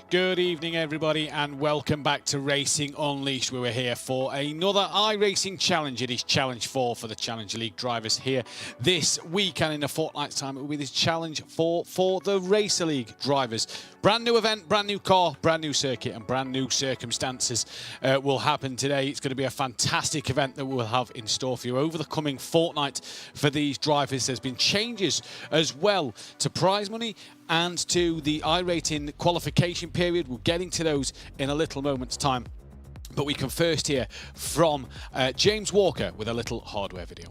Good evening, everybody, and welcome back to Racing Unleashed. We were here for another iRacing Challenge. It is Challenge 4 for the Challenger League drivers here this week, and in a fortnight's time, it will be the Challenge 4 for the Racer League drivers. Brand new event, brand new car, brand new circuit, and brand new circumstances will happen today. It's going to be a fantastic event that we'll have in store for you over the coming fortnight for these drivers. There's been changes as well to prize money and to the iRating qualification period. We'll get into those in a little moment's time. But we can first hear from James Walker with a little hardware video.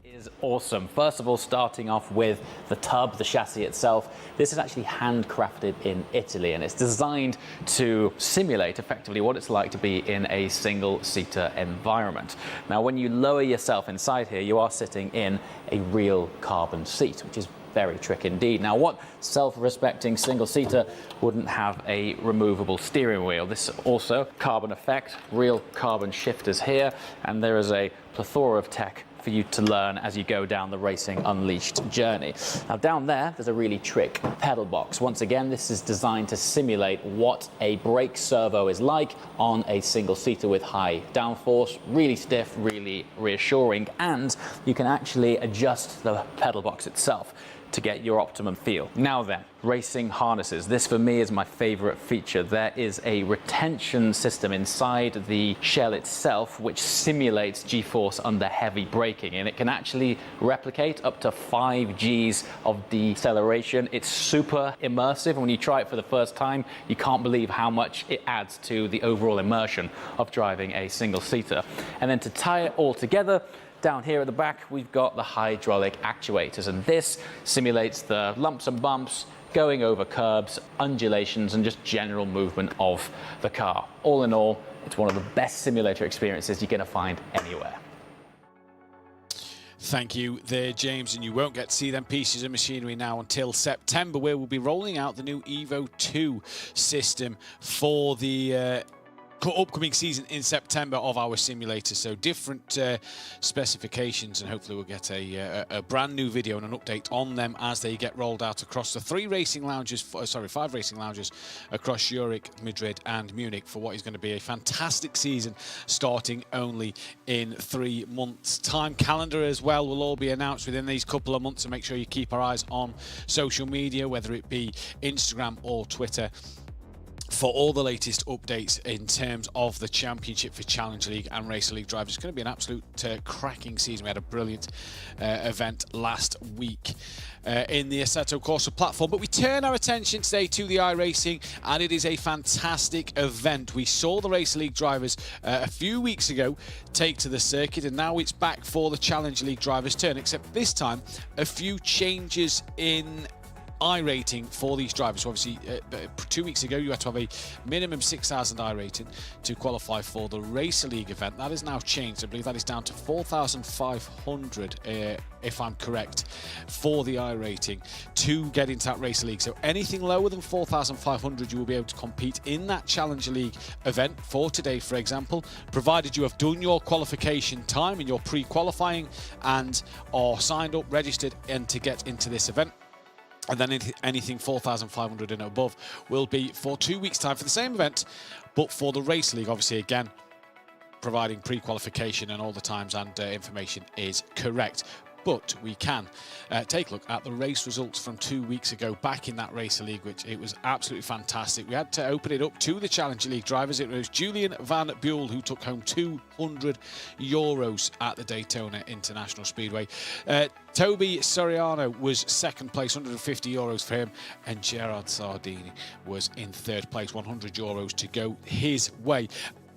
Is awesome. First of all, starting off with the tub, the chassis itself. This is actually handcrafted in Italy, and it's designed to simulate effectively what it's like to be in a single-seater environment. Now, when you lower yourself inside here, you are sitting in a real carbon seat, which is very tricky indeed. Now, what self-respecting single-seater wouldn't have a removable steering wheel? This also carbon effect, real carbon shifters here, and there is a plethora of tech for you to learn as you go down the Racing Unleashed journey. Now, down there's a really trick pedal box. Once again, this is designed to simulate what a brake servo is like on a single-seater with high downforce, really stiff, really reassuring, and you can actually adjust the pedal box itself to get your optimum feel. Now then, racing harnesses. This for me is my favorite feature. There is a retention system inside the shell itself which simulates G-force under heavy braking, and it can actually replicate up to 5 Gs of deceleration. It's super immersive. When you try it for the first time, you can't believe how much it adds to the overall immersion of driving a single-seater. And then to tie it all together, down here at the back, we've got the hydraulic actuators, and this simulates the lumps and bumps, going over curbs, undulations, and just general movement of the car. All in all, it's one of the best simulator experiences you're going to find anywhere. Thank you there, James, and you won't get to see them pieces of machinery now until September, where we'll be rolling out the new Evo 2 system for the upcoming season in September of our simulator. So different specifications, and hopefully we'll get a brand new video and an update on them as they get rolled out across the 5 racing lounges across Zurich, Madrid and Munich for what is going to be a fantastic season starting only in 3 months time. Calendar as well will all be announced within these couple of months, so make sure you keep our eyes on social media, whether it be Instagram or Twitter, for all the latest updates in terms of the championship for Challenge League and Racer League drivers. It's going to be an absolute cracking season. We had a brilliant event last week in the Assetto Corsa platform, but we turn our attention today to the iRacing, and it is a fantastic event. We saw the Racer League drivers a few weeks ago take to the circuit, and now it's back for the Challenge League drivers' turn, except this time a few changes in iRating for these drivers. So obviously 2 weeks ago you had to have a minimum 6,000 iRating to qualify for the Racer League event. That has now changed. I believe that is down to 4,500 if I'm correct for the iRating to get into that Racer League. So anything lower than 4,500 you will be able to compete in that Challenger League event for today, for example, provided you have done your qualification time in your pre-qualifying and are signed up, registered, and to get into this event. And then anything 4,500 and above will be for 2 weeks' time for the same event, but for the Race League, obviously, again, providing pre-qualification and all the times and information is correct. But we can take a look at the race results from 2 weeks ago back in that Racer League, which it was absolutely fantastic. We had to open it up to the Challenger League drivers. It was Julian Van Buell who took home €200 at the Daytona International Speedway. Toby Soriano was second place, €150 for him, and Gerard Sardini was in third place, €100 to go his way.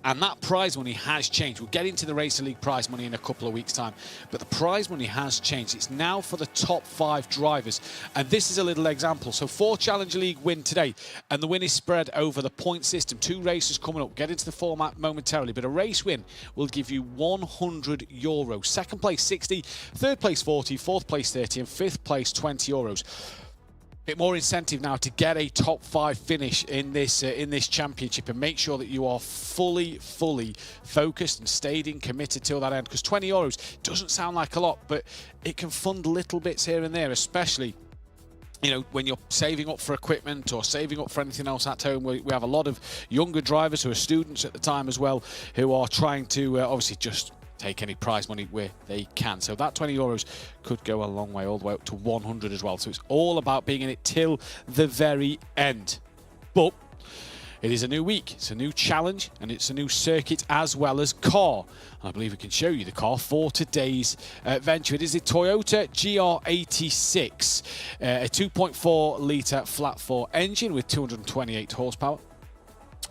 And that prize money has changed. We'll get into the Racer League prize money in a couple of weeks' time. But the prize money has changed. It's now for the top 5 drivers. And this is a little example. So 4 Challenger League win today. And the win is spread over the point system. 2 races coming up. Get into the format momentarily. But a race win will give you €100. Second place, 60. Third place, 40. Fourth place, 30. And fifth place, €20. Bit more incentive now to get a top 5 finish in this championship, and make sure that you are fully focused and stayed in, committed till that end, because €20 doesn't sound like a lot, but it can fund little bits here and there, especially you know, when you're saving up for equipment or saving up for anything else at home, we have a lot of younger drivers who are students at the time as well, who are trying to obviously just take any prize money where they can. So that €20 could go a long way, all the way up to 100 as well. So it's all about being in it till the very end. But it is a new week, it's a new challenge, and it's a new circuit as well as car. And I believe we can show you the car for today's venture. It is a Toyota GR86, a 2.4 litre flat 4 engine with 228 horsepower.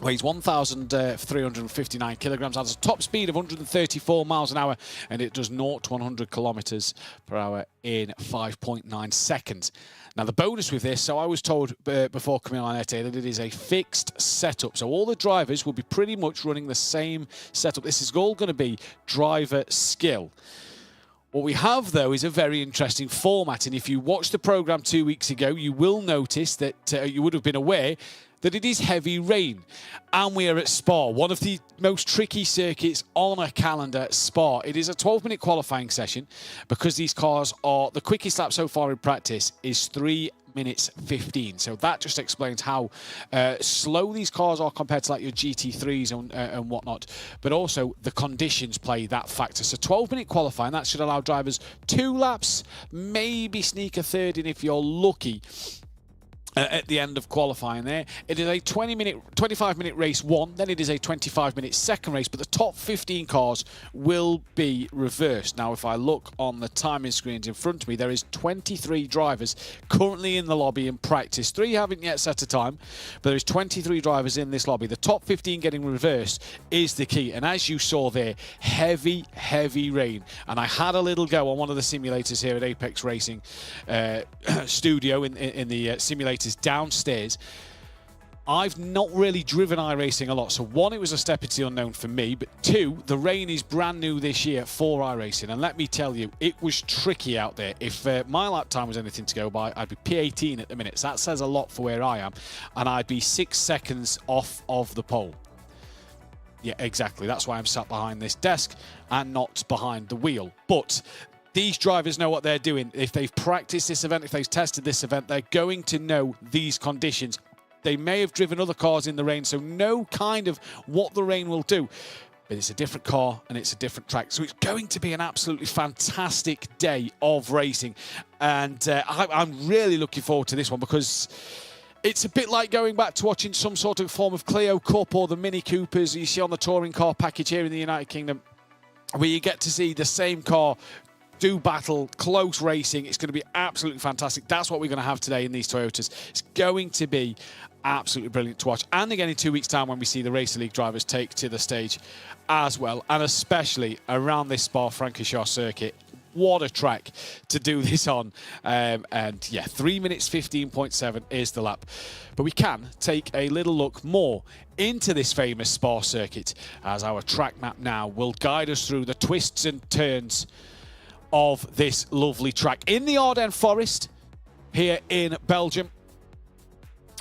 Weighs 1,359 kilograms, has a top speed of 134 miles an hour, and it does 0 to 100 kilometers per hour in 5.9 seconds. Now, the bonus with this, so I was told before coming on air today that it is a fixed setup. So all the drivers will be pretty much running the same setup. This is all going to be driver skill. What we have, though, is a very interesting format. And if you watched the program 2 weeks ago, you will notice that you would have been aware that it is heavy rain, and we are at Spa, one of the most tricky circuits on a calendar. Spa. It is a 12-minute qualifying session because these cars are, the quickest lap so far in practice is 3 minutes 15. So that just explains how slow these cars are compared to like your GT3s and whatnot. But also the conditions play that factor. So 12-minute qualifying, that should allow drivers 2 laps, maybe sneak a third in if you're lucky. At the end of qualifying there. It is a 25-minute race 1, then it is a 25-minute second race, but the top 15 cars will be reversed. Now, if I look on the timing screens in front of me, there is 23 drivers currently in the lobby in practice. 3 haven't yet set a time, but there is 23 drivers in this lobby. The top 15 getting reversed is the key, and as you saw there, heavy, heavy rain. And I had a little go on one of the simulators here at Apex Racing studio in the simulator downstairs. I've not really driven iRacing a lot, so 1, it was a step into the unknown for me, but 2, the rain is brand new this year for iRacing, and let me tell you, it was tricky out there. If my lap time was anything to go by, I'd be P18 at the minute, so that says a lot for where I am, and I'd be 6 seconds off of the pole. Yeah, exactly, that's why I'm sat behind this desk and not behind the wheel. But these drivers know what they're doing. If they've practiced this event, if they've tested this event, they're going to know these conditions. They may have driven other cars in the rain, so know kind of what the rain will do. But it's a different car and it's a different track. So it's going to be an absolutely fantastic day of racing. And I'm really looking forward to this one because it's a bit like going back to watching some sort of form of Clio Cup or the Mini Coopers you see on the touring car package here in the United Kingdom, where you get to see the same car do battle, close racing. It's going to be absolutely fantastic. That's what we're going to have today in these Toyotas. It's going to be absolutely brilliant to watch. And again in 2 weeks' time when we see the Racer League drivers take to the stage as well. And especially around this Spa-Francorchamps circuit. What a track to do this on. And yeah, 3 minutes 15.7 is the lap. But we can take a little look more into this famous Spa circuit as our track map now will guide us through the twists and turns of this lovely track in the Ardennes Forest here in Belgium.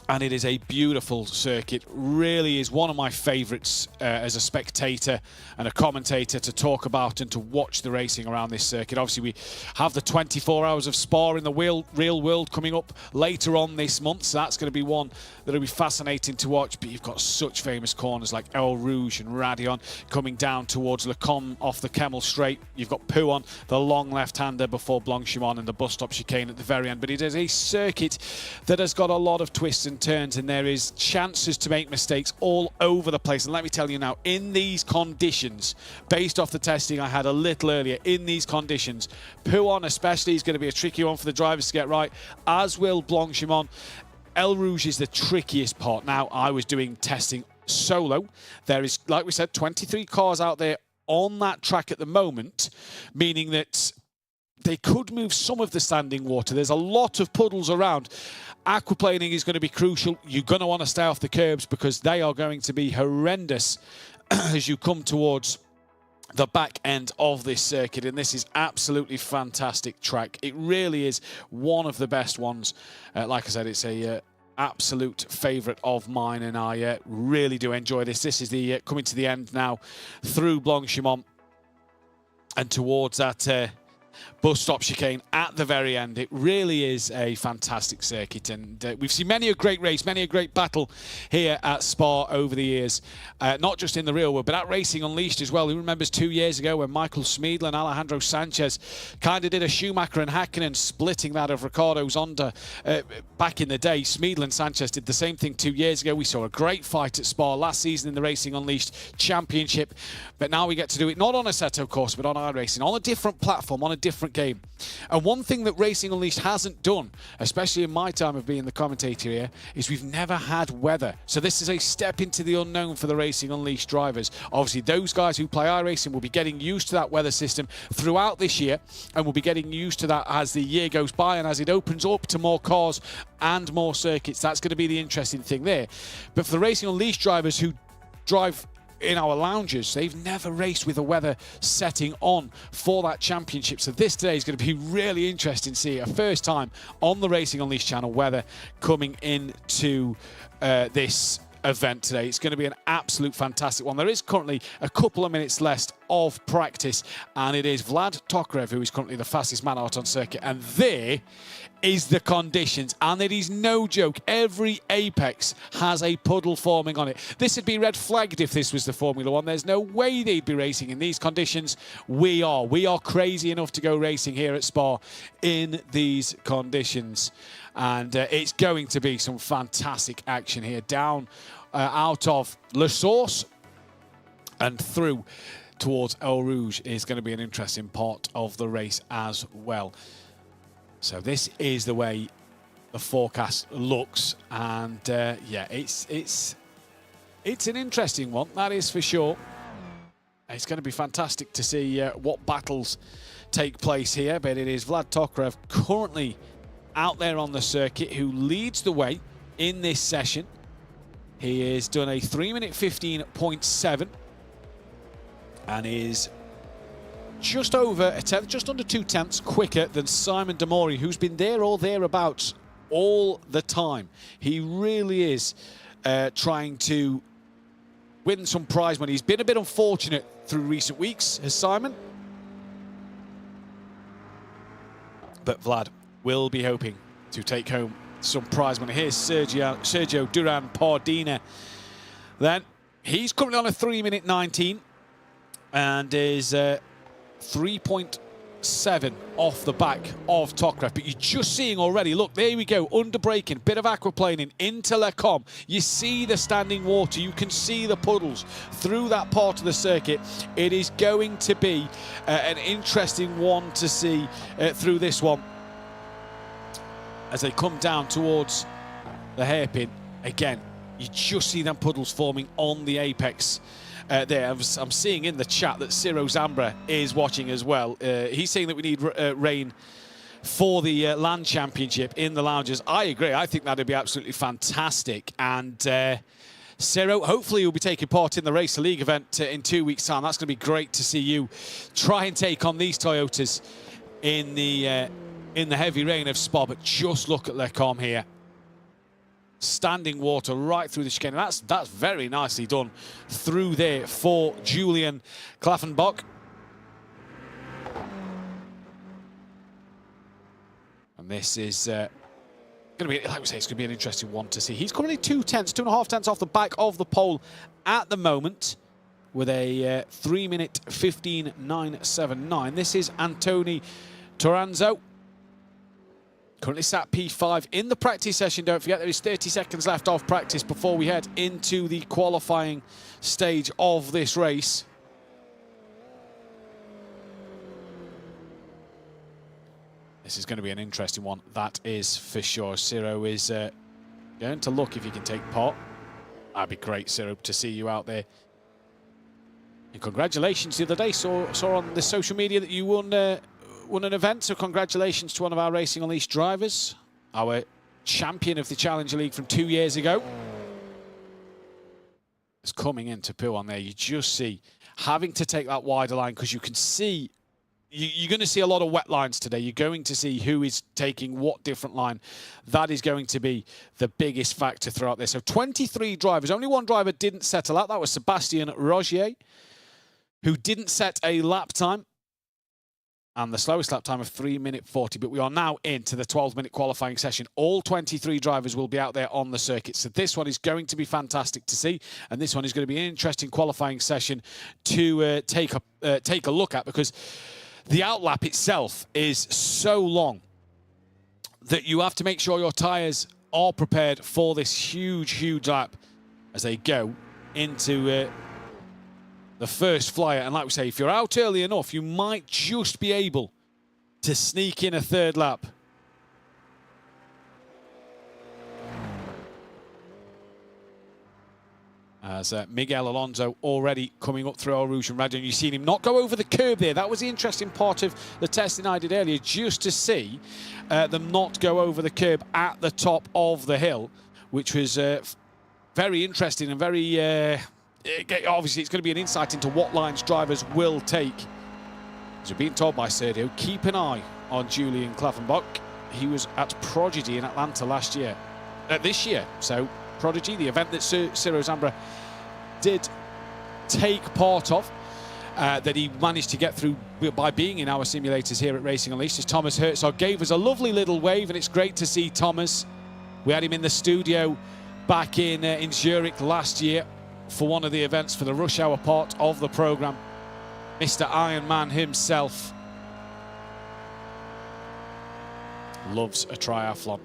And it is a beautiful circuit, really is one of my favourites as a spectator and a commentator to talk about and to watch the racing around this circuit. Obviously, we have the 24 hours of Spa in the real world coming up later on this month, so that's going to be one that'll be fascinating to watch. But you've got such famous corners like El Rouge and Radion coming down towards Le Combe off the Kemmel Straight. You've got Pouon, the long left-hander before Blanchimont and the bus stop chicane at the very end. But it is a circuit that has got a lot of twists and turns, and there is chances to make mistakes all over the place. And let me tell you now, in these conditions, based off the testing I had a little earlier, in these conditions, Pouon especially is going to be a tricky one for the drivers to get right, as will Blanchimont. El Rouge is the trickiest part. Now, I was doing testing solo. There is, like we said, 23 cars out there on that track at the moment, meaning that they could move some of the standing water. There's a lot of puddles around. Aquaplaning is going to be crucial. You're going to want to stay off the curbs because they are going to be horrendous as you come towards the back end of this circuit. And this is absolutely fantastic track. It really is one of the best ones. Like I said, it's a absolute favourite of mine, and I really do enjoy this. This is the coming to the end now through Blanchimont and towards that bus stop chicane at the very end. It really is a fantastic circuit, and we've seen many a great race, many a great battle here at Spa over the years, not just in the real world, but at Racing Unleashed as well. Who remembers 2 years ago when Michael Smeedler and Alejandro Sanchez kind of did a Schumacher and Hakkinen splitting that of Ricardo Zonda back in the day. Smeedler and Sanchez did the same thing 2 years ago. We saw a great fight at Spa last season in the Racing Unleashed Championship, but now we get to do it not on a Assetto course, but on iRacing, on a different platform, on a different game. And one thing that Racing Unleashed hasn't done, especially in my time of being the commentator here, is we've never had weather. So this is a step into the unknown for the Racing Unleashed drivers. Obviously, those guys who play iRacing will be getting used to that weather system throughout this year, and will be getting used to that as the year goes by and as it opens up to more cars and more circuits. That's going to be the interesting thing there. But for the Racing Unleashed drivers who drive in our lounges, they've never raced with the weather setting on for that championship. So this today is going to be really interesting to see a first time on the Racing Unleashed channel weather coming into this event today. It's going to be an absolute fantastic one. There is currently a couple of minutes left of practice, and it is Vlad Tokarev who is currently the fastest man out on circuit, and there is the conditions, and it is no joke. Every apex has a puddle forming on it. This would be red flagged if this was the Formula One. There's no way they'd be racing in these conditions. We are crazy enough to go racing here at Spa in these conditions, and it's going to be some fantastic action here down out of La Source and through towards El Rouge is going to be an interesting part of the race as well. So this is the way the forecast looks, and yeah, it's an interesting one, that is for sure. It's going to be fantastic to see what battles take place here, but it is Vlad Tokarev currently out there on the circuit who leads the way in this session. He has done a 3-minute 15.7 and is just over a tenth, just under 2 tenths quicker than Simon Demori, who's been there or thereabouts all the time. He really is trying to win some prize money. He's been a bit unfortunate through recent weeks, has Simon. But Vlad will be hoping to take home some prize money. Here's Sergio Duran Pardina. Then he's currently on a 3-minute 19 and is 3.7 off the back of Tokarev. But you're just seeing already, look, there we go, under braking, bit of aquaplaning into Le Com. You see the standing water, you can see the puddles through that part of the circuit. It is going to be an interesting one to see through this one as they come down towards the hairpin. Again, you just see them puddles forming on the apex there. I'm seeing in the chat that Ciro Zambra is watching as well. He's saying that we need rain for the land championship in the lounges. I agree. I think that'd be absolutely fantastic. And Ciro, hopefully you'll be taking part in the Racer League event in 2 weeks' time. That's going to be great to see you try and take on these Toyotas in the heavy rain of Spa. But just look at Le Com here. Standing water right through the chicane. That's very nicely done through there for Julian Klaffenbach. And this is going to be, like we say, it's going to be an interesting one to see. He's currently 2.5 tenths off the back of the pole at the moment with a 3-minute 15.979. This is Antoni Toranzo. Currently sat P5 in the practice session. Don't forget there is 30 seconds left of practice before we head into the qualifying stage of this race. This is going to be an interesting one, that is for sure. Ciro is going to look if he can take part. That'd be great, Ciro, to see you out there. And congratulations the other day. Saw on the social media that you won an event, so congratulations to one of our Racing Unleashed drivers, our champion of the Challenger League from 2 years ago. It's coming into Pooh on there. You just see having to take that wider line because you can see, you're going to see a lot of wet lines today. You're going to see who is taking what different line. That is going to be the biggest factor throughout this. So 23 drivers. Only one driver didn't settle out. That was Sebastien Rogier, who didn't set a lap time. and the slowest lap time of 3:40. But we are now into the 12-minute qualifying session. All 23 drivers will be out there on the circuit. So this one is going to be fantastic to see. And this one is going to be an interesting qualifying session to take a look at, because the outlap itself is so long that you have to make sure your tyres are prepared for this huge lap as they go into the first flyer. And like we say, if you're out early enough, you might just be able to sneak in a third lap. As Miguel Alonso already coming up through Eau Rouge and Red, and you've seen him not go over the curb there. That was the interesting part of the testing I did earlier, just to see them not go over the curb at the top of the hill, which was very interesting and very... obviously, it's going to be an insight into what lines drivers will take. As we're being told by Sergio, keep an eye on Julian Klaffenbach. He was at Prodigy in Atlanta this year. So Prodigy, the event that Ciro Zambra did take part of, that he managed to get through by being in our simulators here at Racing Unleashed, as Thomas Herzog gave us a lovely little wave, and it's great to see Thomas. We had him in the studio back in Zurich last year for one of the events for the rush hour part of the program. Mr. Ironman himself loves a triathlon.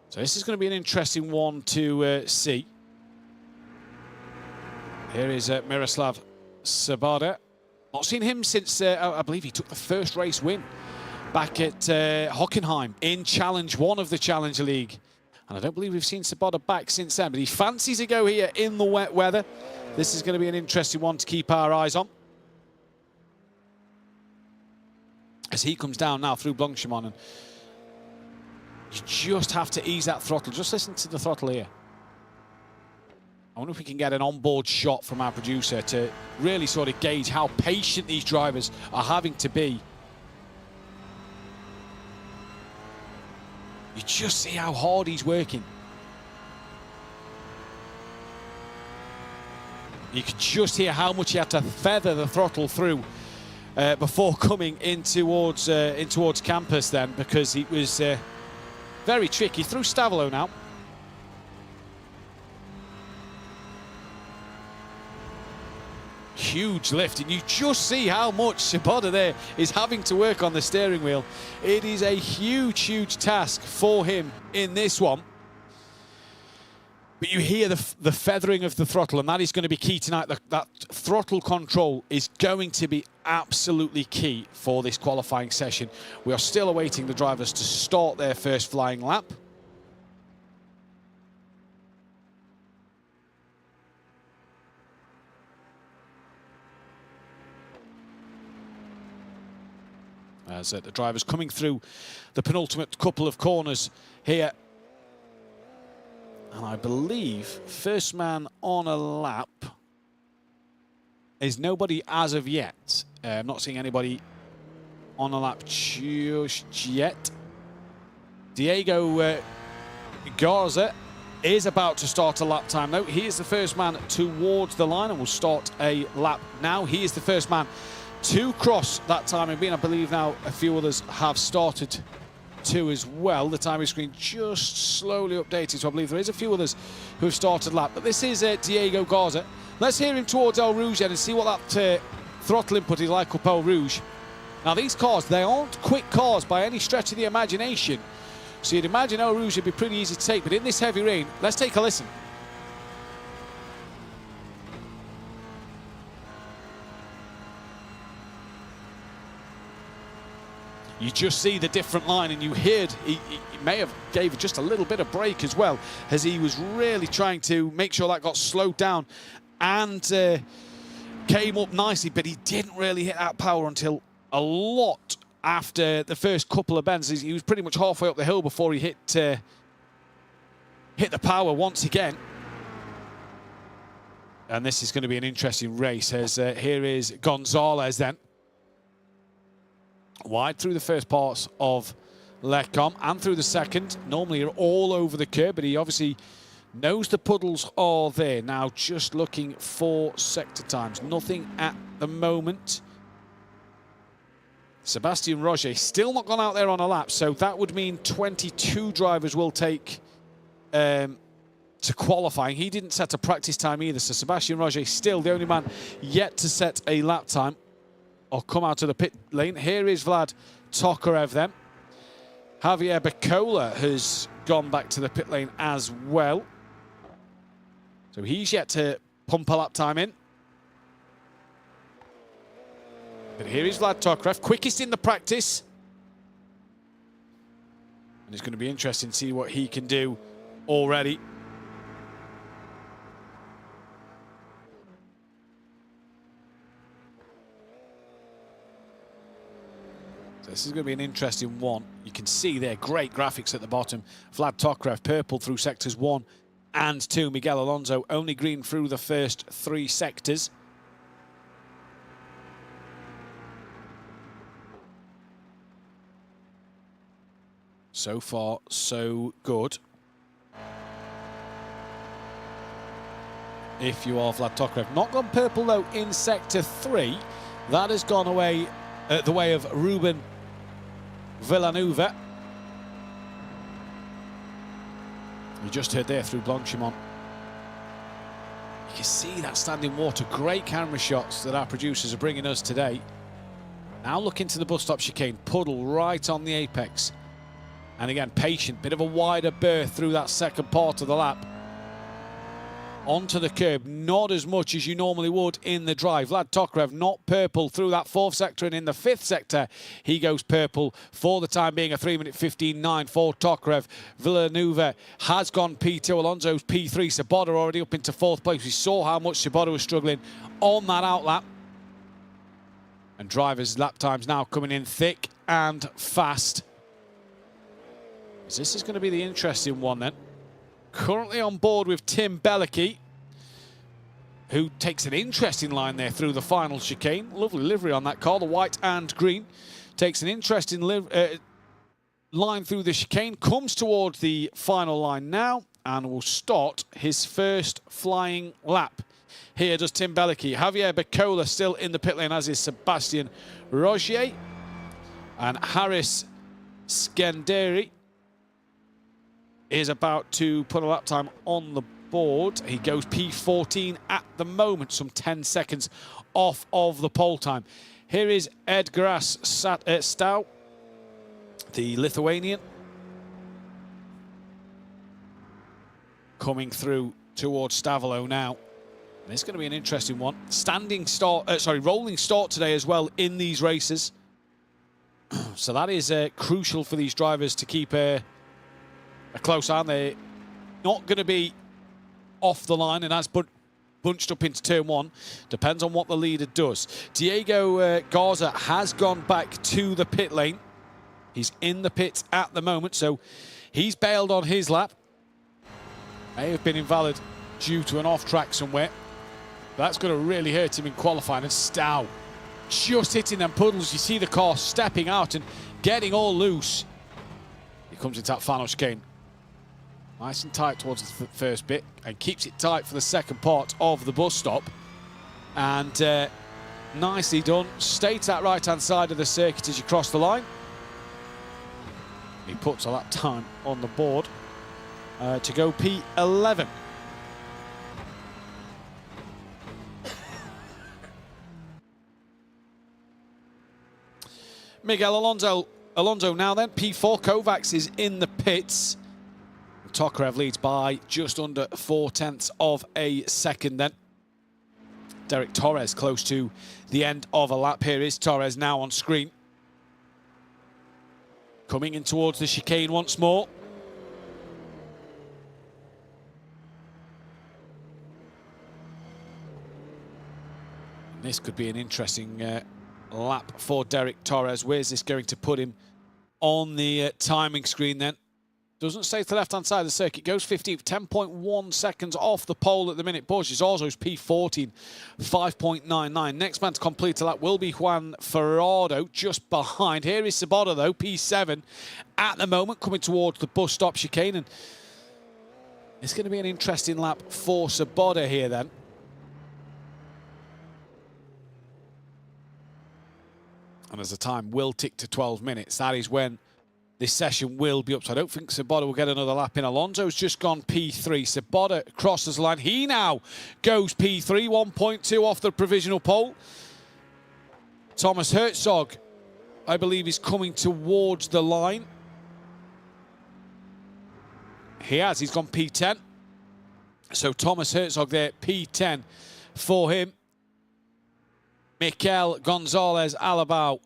So this is going to be an interesting one to see. Here is Miroslav Sabada. Not seen him since, I believe he took the first race win back at Hockenheim in Challenge 1 of the Challenger League. And I don't believe we've seen Sabada back since then, but he fancies a go here in the wet weather. This is going to be an interesting one to keep our eyes on, as he comes down now through Blanchimont, and you just have to ease that throttle. Just listen to the throttle here. I wonder if we can get an onboard shot from our producer to really sort of gauge how patient these drivers are having to be. You just see how hard he's working. You can just hear how much he had to feather the throttle through before coming in towards campus then, because it was very tricky. Through Stavolo now. Huge lift, and you just see how much Sabada there is having to work on the steering wheel. It is a huge task for him in this one. But you hear the feathering of the throttle, and that is going to be key tonight. That throttle control is going to be absolutely key for this qualifying session. We are still awaiting the drivers to start their first flying lap. As the drivers coming through the penultimate couple of corners here. And I believe first man on a lap is nobody as of yet. I'm not seeing anybody on a lap just yet. Diego Garza is about to start a lap time though. He is the first man towards the line and will start a lap now. He is the first man to cross that timing beam. I believe now a few others have started to as well. The timing screen just slowly updated, so I believe there is a few others who have started lap. But this is Diego Garza. Let's hear him towards Eau Rouge then and see what that throttle input is like up Eau Rouge. Now these cars, they aren't quick cars by any stretch of the imagination. So you'd imagine Eau Rouge would be pretty easy to take, but in this heavy rain, let's take a listen. You just see the different line, and you heard he may have gave just a little bit of brake as well, as he was really trying to make sure that got slowed down and came up nicely, but he didn't really hit that power until a lot after the first couple of bends. He was pretty much halfway up the hill before he hit the power once again. And this is going to be an interesting race, as here is Gonzalez then. Wide through the first parts of Lecom and through the second. Normally you're all over the curb, but he obviously knows the puddles are there. Now just looking for sector times. Nothing at the moment. Sebastian Roger still not gone out there on a lap, so that would mean 22 drivers will take to qualifying. He didn't set a practice time either, so Sebastian Roger still the only man yet to set a lap time or come out of the pit lane. Here is Vlad Tokarev then. Javier Bacola has gone back to the pit lane as well. So he's yet to pump a lap time in. But here is Vlad Tokarev, quickest in the practice. And it's going to be interesting to see what he can do already. So this is going to be an interesting one. You can see there, great graphics at the bottom. Vlad Tokarev, purple through sectors 1 and 2. Miguel Alonso, only green through the first 3 sectors. So far, so good. If you are Vlad Tokarev. Not gone purple, though, in Sector 3. That has gone away the way of Ruben Villanueva. You just heard there through Blanchimont. You can see that standing water. Great camera shots that our producers are bringing us today. Now look into the bus stop chicane. Puddle right on the apex. And again, patient, bit of a wider berth through that second part of the lap. Onto the curb, not as much as you normally would in the drive. Vlad Tokarev not purple through that 4th sector, and in the 5th sector, he goes purple for the time being. A 3 minute 15.9 for Tokarev. Villanueva has gone P2, Alonso's P3. Sabota already up into 4th place. We saw how much Sabota was struggling on that outlap. And drivers' lap times now coming in thick and fast. This is going to be the interesting one then. Currently on board with Tim Bellicke, who takes an interesting line there through the final chicane. Lovely livery on that car, the white and green. Takes an interesting line through the chicane, comes towards the final line now, and will start his first flying lap. Here does Tim Bellicke. Javier Bacola still in the pit lane, as is Sebastian Rogier. And Harris Skenderi is about to put a lap time on the board. He goes P14 at the moment, some 10 seconds off of the pole time. Here is Edgaras Stau, the Lithuanian, coming through towards Stavolo now. And it's going to be an interesting one. Rolling start today as well in these races. So that is crucial for these drivers to keep a close eye. They're not going to be off the line, and as bunched up into turn 1. Depends on what the leader does. Diego Garza has gone back to the pit lane. He's in the pits at the moment, so he's bailed on his lap. May have been invalid due to an off-track somewhere. That's going to really hurt him in qualifying. And Stow just hitting them puddles. You see the car stepping out and getting all loose. He comes into that final chicane. Nice and tight towards the first bit, and keeps it tight for the second part of the bus stop. And nicely done. Stay to that right-hand side of the circuit as you cross the line. He puts a lap time on the board to go P11. Miguel Alonso now then, P4. Kovacs is in the pits. Tokarev leads by just under 0.4 of a second then. Derek Torres close to the end of a lap. Here is Torres now on screen. Coming in towards the chicane once more. And this could be an interesting lap for Derek Torres. Where's this going to put him on the timing screen then? Doesn't stay to the left-hand side of the circuit. Goes 15th, 10.1 seconds off the pole at the minute. Borges Orzo's P14, 5.99. Next man to complete a lap will be Juan Ferrado, just behind. Here is Sabota, though, P7 at the moment, coming towards the bus stop chicane. And it's going to be an interesting lap for Sabota here, then. And as the time will tick to 12 minutes, that is when this session will be up. So I don't think Sabota will get another lap in. Alonso's just gone P3. Sabota crosses the line. He now goes P3, 1.2 off the provisional pole. Thomas Herzog, I believe, is coming towards the line. He has. He's gone P10. So Thomas Herzog there, P10 for him. Mikel Gonzalez Alabao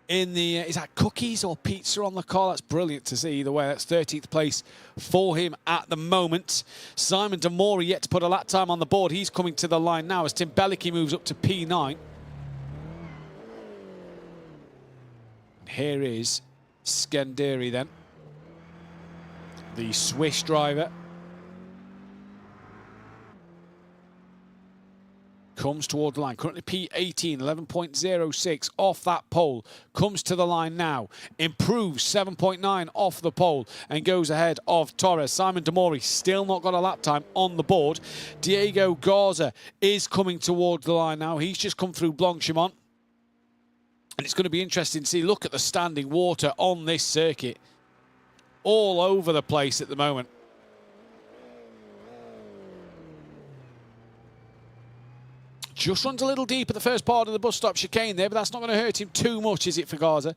in the, is that cookies or pizza on the car? That's brilliant to see either way. That's 13th place for him at the moment. Simon Demori yet to put a lap time on the board. He's coming to the line now as Tim Belicki moves up to P9. And here is Skenderi then, the Swiss driver. Comes toward the line, currently P18, 11.06 off that pole, comes to the line now, improves 7.9 off the pole and goes ahead of Torres. Simon Demori still not got a lap time on the board. Diego Garza is coming toward the line now. He's just come through Blanchimont. And it's going to be interesting to see, look at the standing water on this circuit. All over the place at the moment. Just runs a little deep at the first part of the bus stop chicane there, but that's not going to hurt him too much, is it, for Garza?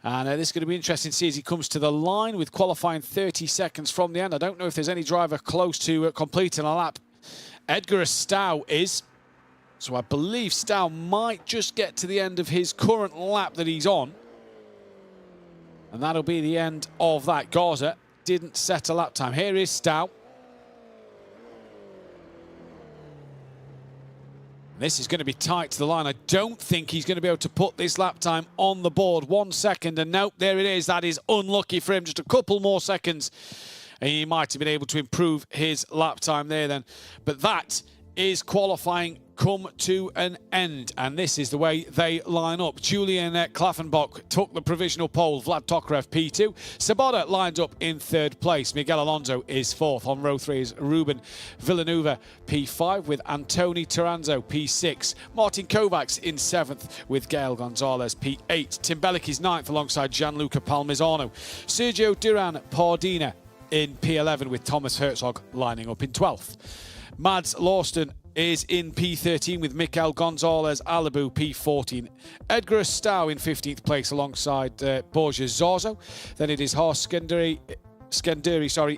And this is going to be interesting to see as he comes to the line with qualifying 30 seconds from the end. I don't know if there's any driver close to completing a lap. Edgar Stow is. So I believe Stow might just get to the end of his current lap that he's on. And that'll be the end of that. Garza didn't set a lap time. Here is Stow. This is going to be tight to the line. I don't think he's going to be able to put this lap time on the board. 1 second, and nope, there it is. That is unlucky for him. Just a couple more seconds, and he might have been able to improve his lap time there then. But that is qualifying come to an end, and this is the way they line up. Julian Klaffenbach took the provisional pole. Vlad Tokarev P2. Sabota lined up in 3rd place. Miguel Alonso is 4th. On row 3 is Ruben Villanueva P5 with Antoni Taranzo P6. Martin Kovacs in 7th with Gael Gonzalez P8. Tim Belicki is 9th alongside Gianluca Palmisano. Sergio Duran Pardina in P11 with Thomas Herzog lining up in 12th. Mads Lawston is in P13 with Mikel Gonzalez Alabu P14. Edgar Stow in 15th place alongside Borja Zorzo. Then it is Horst Skenderi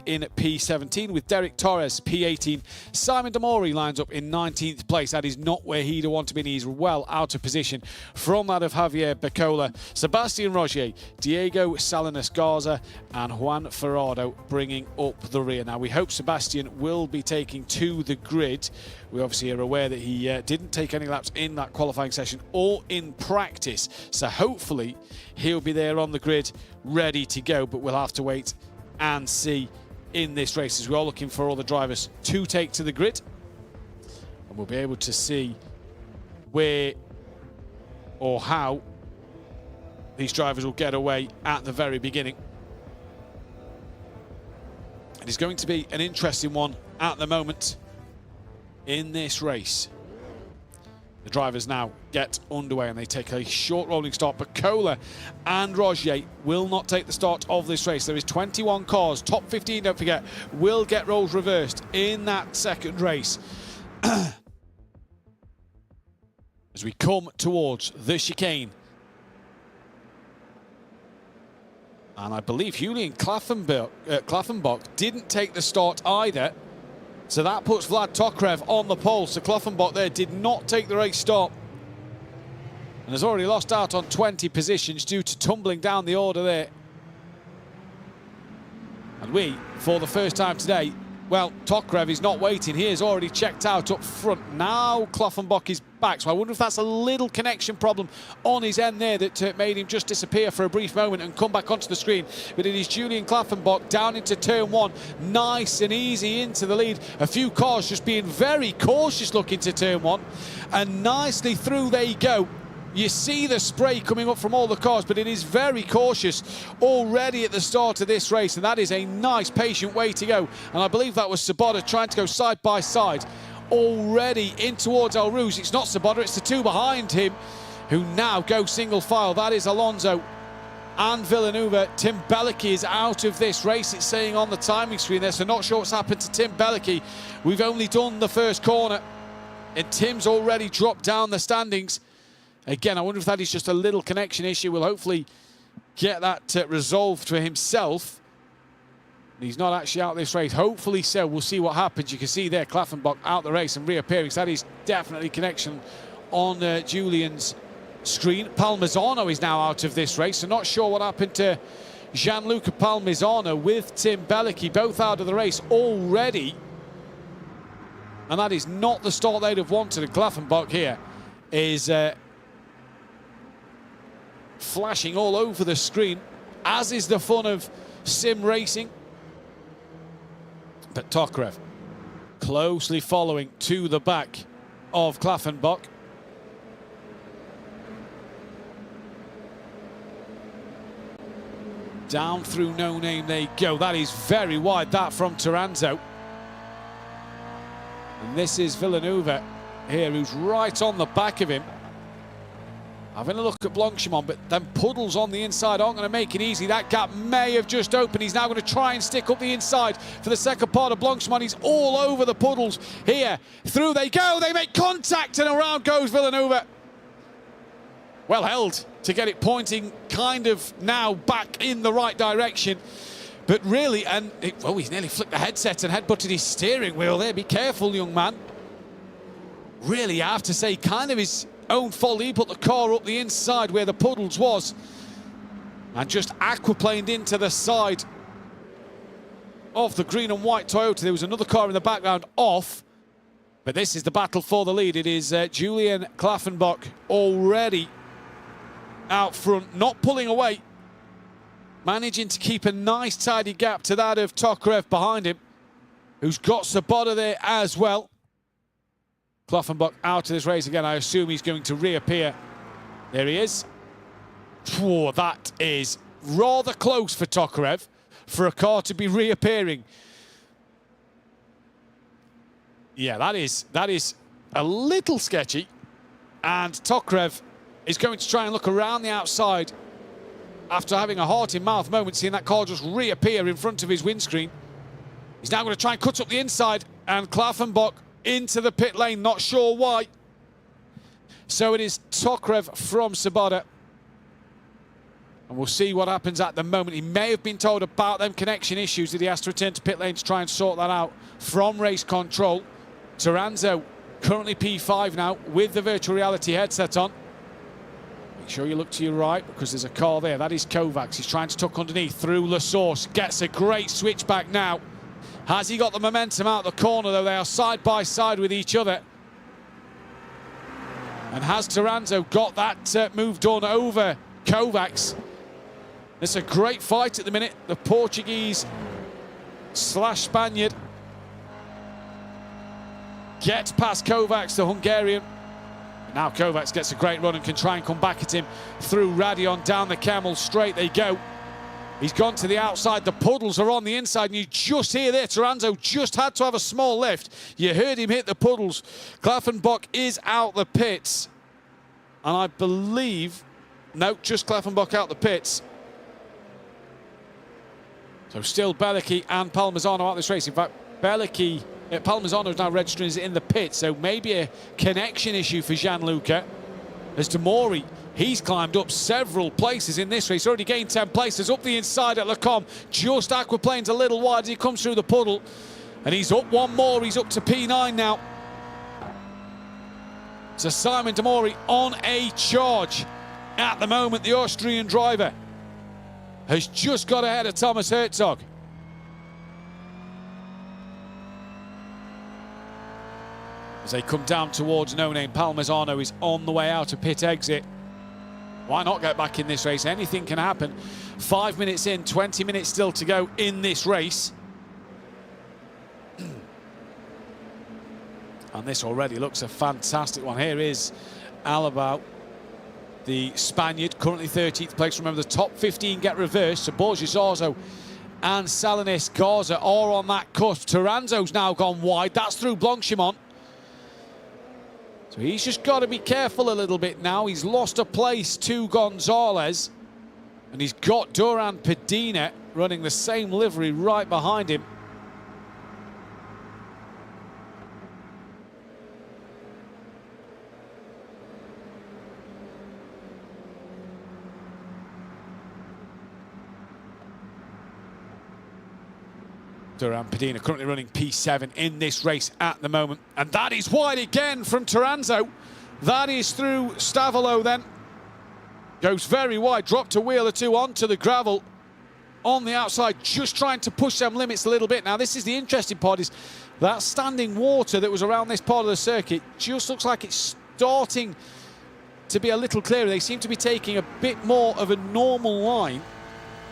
in P17 with Derek Torres P18. Simon Demori lines up in 19th place. That is not where he'd want to be. He's well out of position from that of Javier Becola. Sebastian Rogier, Diego Salinas Garza and Juan Ferrado bringing up the rear. Now we hope Sebastian will be taking to the grid. We obviously are aware that he didn't take any laps in that qualifying session or in practice. So hopefully he'll be there on the grid ready to go, but we'll have to wait and see in this race as we're all looking for all the drivers to take to the grid, and we'll be able to see where or how these drivers will get away at the very beginning. It is going to be an interesting one at the moment in this race. The drivers now get underway and they take a short rolling start. Becola and Rogier will not take the start of this race. There is 21 cars. Top 15, don't forget, will get roles reversed in that second race. As we come towards the chicane. And I believe Julian Klaffenbach didn't take the start either. So that puts Vlad Tokarev on the pole. So Klaffenbach there did not take the race start and has already lost out on 20 positions due to tumbling down the order there. And we, for the first time today, well, Tokarev is not waiting. He has already checked out up front. Now Klaffenbach is back. So I wonder if that's a little connection problem on his end there that made him just disappear for a brief moment and come back onto the screen. But it is Julian Klaffenbach down into turn 1. Nice and easy into the lead. A few cars just being very cautious looking to turn 1. And nicely through they go. You see the spray coming up from all the cars, but it is very cautious already at the start of this race, and that is a nice, patient way to go. And I believe that was Sabota trying to go side by side already in towards El Rouge. It's not Sabota, it's the two behind him. who now go single file. That is Alonso and Villeneuve. Tim Bellicky is out of this race, it's saying on the timing screen there, so not sure what's happened to Tim Bellicky. We've only done the first corner, and Tim's already dropped down the standings. Again, I wonder if that is just a little connection issue. We'll hopefully get that resolved for himself. He's not actually out this race. Hopefully so. We'll see what happens. You can see there Klaffenbach out the race and reappearing. So that is definitely connection on Julian's screen. Palmisano is now out of this race. So not sure what happened to Gianluca Palmisano with Tim Bellicky. Both out of the race already. And that is not the start they'd have wanted. And Klaffenbach here is flashing all over the screen, as is the fun of sim racing. But Tokarev closely following to the back of Klaffenbach. Down through No Name they go. That is very wide, that from Taranto. And this is Villeneuve here, who's right on the back of him. Having a look at Blanchimont, but then puddles on the inside aren't going to make it easy. That gap may have just opened. He's now going to try and stick up the inside for the second part of Blanchimont. He's all over the puddles here. Through they go. They make contact, and around goes Villeneuve. Well held to get it pointing kind of now back in the right direction. But really, he's nearly flicked the headset and headbutted his steering wheel there. Be careful, young man. Really, I have to say, kind of his own fault. He put the car up the inside where the puddles was and just aquaplaned into the side of the green and white Toyota. There was another car in the background off, but this is the battle for the lead. It is Julian Klaffenbach already out front, not pulling away, managing to keep a nice tidy gap to that of Tokarev behind him, who's got Sabota there as well. Klaffenbach out of this race again. I assume he's going to reappear. There he is. Whoa, that is rather close for Tokarev for a car to be reappearing. Yeah, that is a little sketchy. And Tokarev is going to try and look around the outside after having a heart-in-mouth moment, seeing that car just reappear in front of his windscreen. He's now going to try and cut up the inside, and Klaffenbach into the pit lane, not sure why. So it is Tokarev from Sabota. And we'll see what happens at the moment. He may have been told about them connection issues that he has to return to pit lane to try and sort that out from race control. Taranto currently P5 now with the virtual reality headset on. Make sure you look to your right because there's a car there. That is Kovacs. He's trying to tuck underneath through La Source. Gets a great switchback now. Has he got the momentum out the corner, though? They are side by side with each other. And has Taranto got that move done over Kovacs? It's a great fight at the minute. The Portuguese slash Spaniard gets past Kovacs, the Hungarian. And now Kovacs gets a great run and can try and come back at him through Radion, down the Camel, straight they go. He's gone to the outside. The puddles are on the inside, and you just hear there, Taranto just had to have a small lift. You heard him hit the puddles. Klaffenbach is out the pits. And I believe, no, just Klaffenbach out the pits. So still Bellicky and Palmisano out this race. In fact, Palmisano is now registering in the pit, so maybe a connection issue for Gianluca. As to Mori, he's climbed up several places in this race, already gained 10 places up the inside at Lecombe. Just aquaplanes a little wide as he comes through the puddle. And he's up one more, he's up to P9 now. So Simon De Mori on a charge at the moment. The Austrian driver has just got ahead of Thomas Herzog. As they come down towards No Name, Palmisano is on the way out of pit exit. Why not get back in this race? Anything can happen. 5 minutes in, 20 minutes still to go in this race. And this already looks a fantastic one. Here is Alabao, the Spaniard, currently 13th place. Remember, the top 15 get reversed. So Borges Arzo and Salinas Garza are on that cusp. Taranto's now gone wide. That's through Blanchimont. So he's just got to be careful a little bit now. He's lost a place to Gonzalez. And he's got Duran Pedina running the same livery right behind him. Duran Pedina currently running P7 in this race at the moment. And that is wide again from Toranzo. That is through Stavolo then. Goes very wide, dropped a wheel or two onto the gravel on the outside, just trying to push them limits a little bit. Now, this is the interesting part, is that standing water that was around this part of the circuit just looks like it's starting to be a little clearer. They seem to be taking a bit more of a normal line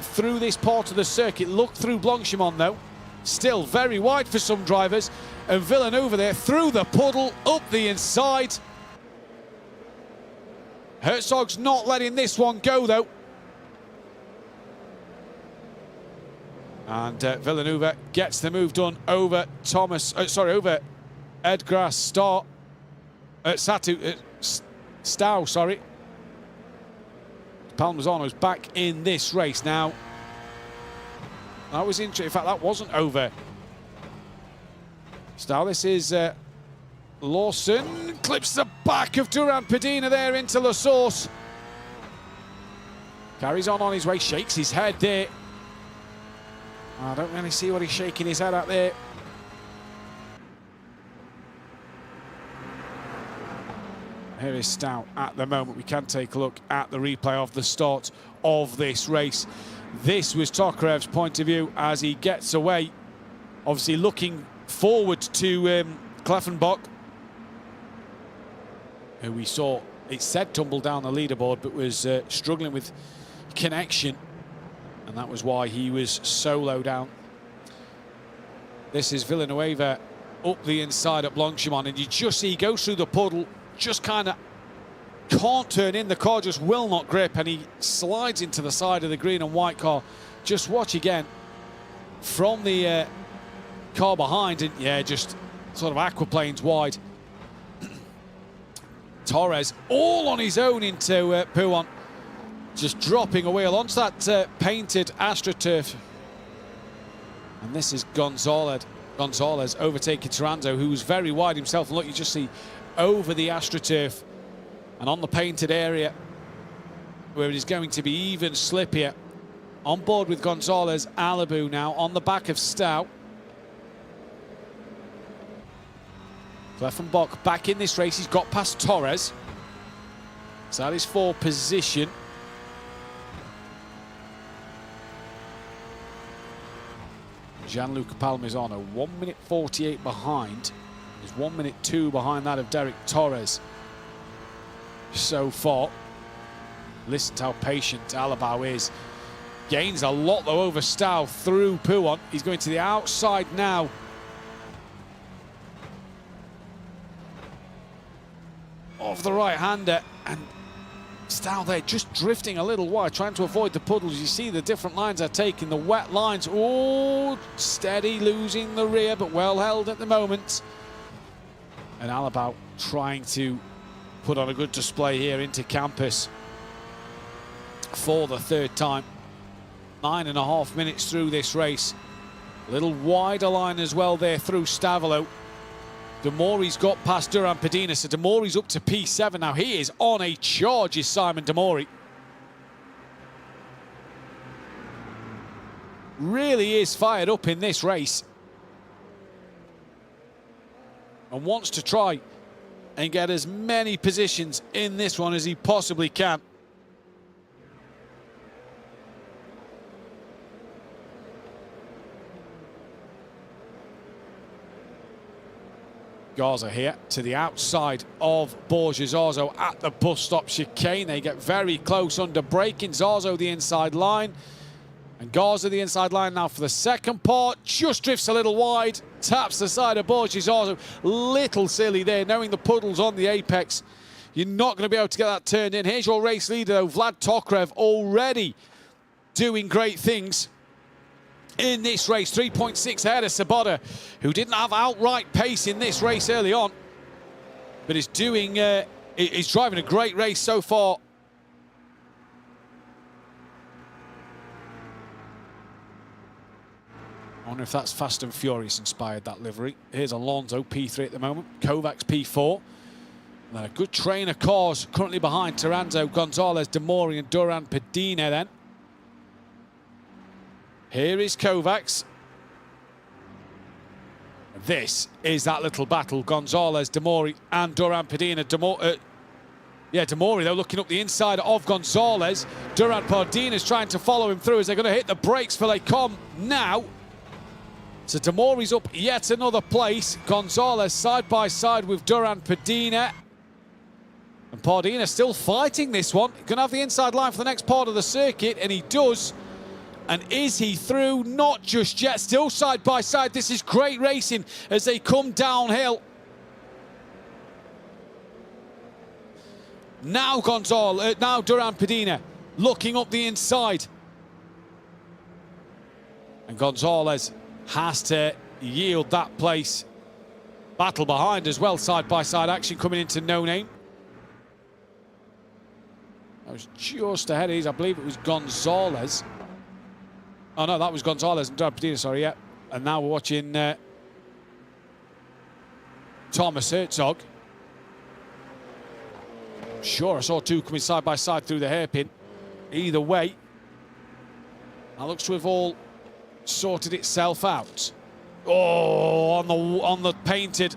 through this part of the circuit. Look through Blanchimont, though. Still very wide for some drivers. And Villeneuve there through the puddle, up the inside. Herzog's not letting this one go, though. And Villeneuve gets the move done over over Edgar Stow, sorry. Palmazono's back in this race now. That was interesting. In fact, that wasn't over Stow. This is Lawson. Clips the back of Duran Pedina there into La Source. Carries on his way, shakes his head there. I don't really see what he's shaking his head at there. Here is Stow at the moment. We can take a look at the replay of the start of this race. This was Tokarev's point of view as he gets away. Obviously looking forward to Kleffenbach, who we saw, it said tumble down the leaderboard, but was struggling with connection. And that was why he was so low down. This is Villanueva up the inside at Blanchimont, and you just see he goes through the puddle, just kind of can't turn in. The car just will not grip, and he slides into the side of the green and white car. Just watch again from the car behind, and yeah, just sort of aquaplanes wide. Torres all on his own into Pouan. Just dropping a wheel onto that painted AstroTurf. And this is Gonzalez overtaking Toranzo, who was very wide himself. And look, you just see over the AstroTurf and on the painted area where it is going to be even slippier. On board with Gonzalez, Alibu now on the back of Stow. Kleffenbach back in this race. He's got past Torres. So that is for position. Gianluca Palmisano, 1 minute 48 behind. He's 1 minute 2 behind that of Derek Torres so far. Listen to how patient Alabau is. Gains a lot though over Stow through Pouan. He's going to the outside now. Of the right-hander, and Stow there just drifting a little wide, trying to avoid the puddles. You see the different lines are taking, the wet lines. Oh, steady, losing the rear, but well held at the moment. And Alabau trying to put on a good display here into campus for the third time. 9.5 minutes through this race. A little wider line as well there through Stavolo. Demori's got past Duran Pedina, so Demori's up to P7 now. He is on a charge, is Simon Demori. Really is fired up in this race. And wants to try and get as many positions in this one as he possibly can. Garza here to the outside of Borges. Zarzo at the bus stop chicane. They get very close under braking. Zarzo the inside line. And Garza the inside line now for the second part. Just drifts a little wide. Taps the side of Borges. Zarzo. Little silly there, knowing the puddle's on the apex. You're not going to be able to get that turned in. Here's your race leader, though, Vlad Tokarev, already doing great things in this race. 3.6 ahead of Sabota, who didn't have outright pace in this race early on. but he's driving a great race so far. I wonder if that's Fast and Furious inspired, that livery. Here's Alonso, P3 at the moment. Kovacs, P4. And then a good train of cars currently behind Taranto, Gonzalez, Demori and Duran Pedina then. Here is Kovacs. This is that little battle. Gonzalez, Demori and Duran Pedina. Demori, though, looking up the inside of Gonzalez. Duran Pedina's trying to follow him through as they're going to hit the brakes for they come now. So Demori's up yet another place. Gonzalez side by side with Duran Pedina. And Pedina still fighting this one. Going to have the inside line for the next part of the circuit, and he does. And is he through? Not just yet. Still side by side. This is great racing as they come downhill. Now now Duran Pedina looking up the inside. And Gonzalez has to yield that place. Battle behind as well, side-by-side action coming into No Name. That was just ahead of these. I believe it was Gonzalez. Oh, no, that was Gonzalez and Duran Pedina, sorry, yeah. And now we're watching Thomas Herzog. Sure, I saw two coming side-by-side through the hairpin. Either way, that looks to have all sorted itself out. Oh, on the painted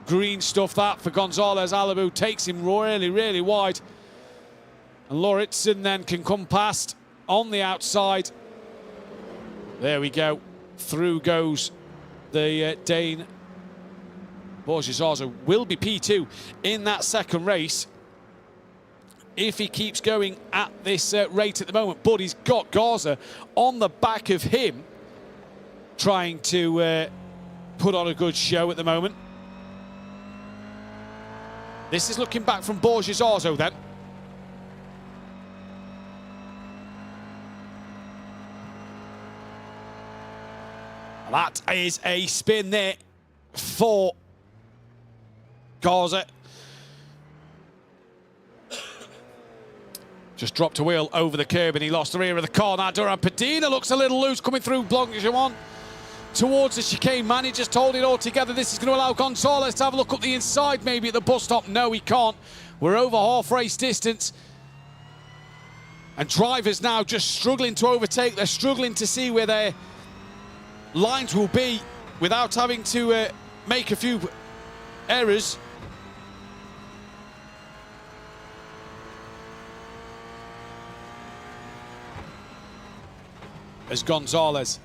green stuff, that for Gonzalez. Alabu takes him really, really wide. And Lauritsen then can come past on the outside. There we go. Through goes the Dane. Borges Arzo will be P2 in that second race if he keeps going at this rate at the moment. But he's got Garza on the back of him, trying to put on a good show at the moment. This is looking back from Borges Arzo then. That is a spin there for Garza. Just dropped a wheel over the curb and he lost the rear of the car. Now Duran Pedina looks a little loose coming through Blanc-Jamon towards the chicane. Man, he just hold it all together. This is going to allow Gonzalez to have a look up the inside maybe at the bus stop. No, he can't. We're over half race distance. And drivers now just struggling to overtake. They're struggling to see where their lines will be without having to make a few errors. As Gonzalez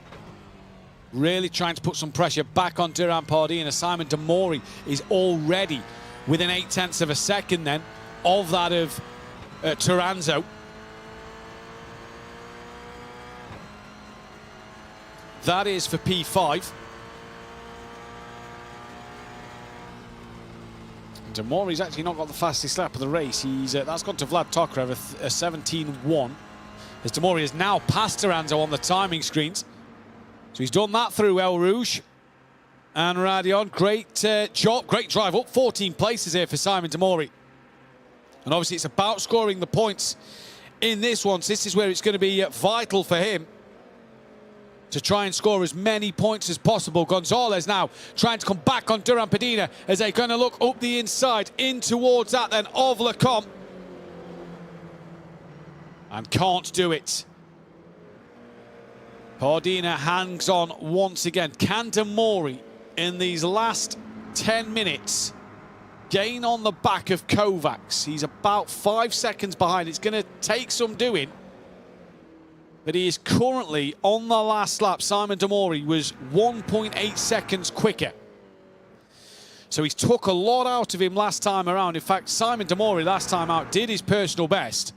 really trying to put some pressure back on Duran Pedina. Simon Demori is already within 0.8 of a second then of that of Taranto. That is for P5. Demori's actually not got the fastest lap of the race. That's gone to Vlad Tokarev, a 17.1. As Demori is now past Taranto on the timing screens. So he's done that through El Rouge. And Radion, great job, great drive up. 14 places here for Simon Demori. And obviously it's about scoring the points in this one. So this is where it's going to be vital for him to try and score as many points as possible. Gonzalez now trying to come back on Duran Pedina as they're going to look up the inside in towards that then of Lecomte. And can't do it. Pedina hangs on once again. Can Demori in these last 10 minutes gain on the back of Kovacs? He's about 5 seconds behind. It's going to take some doing. But he is currently on the last lap. Simon Demori was 1.8 seconds quicker. So he took a lot out of him last time around. In fact, Simon Demori last time out did his personal best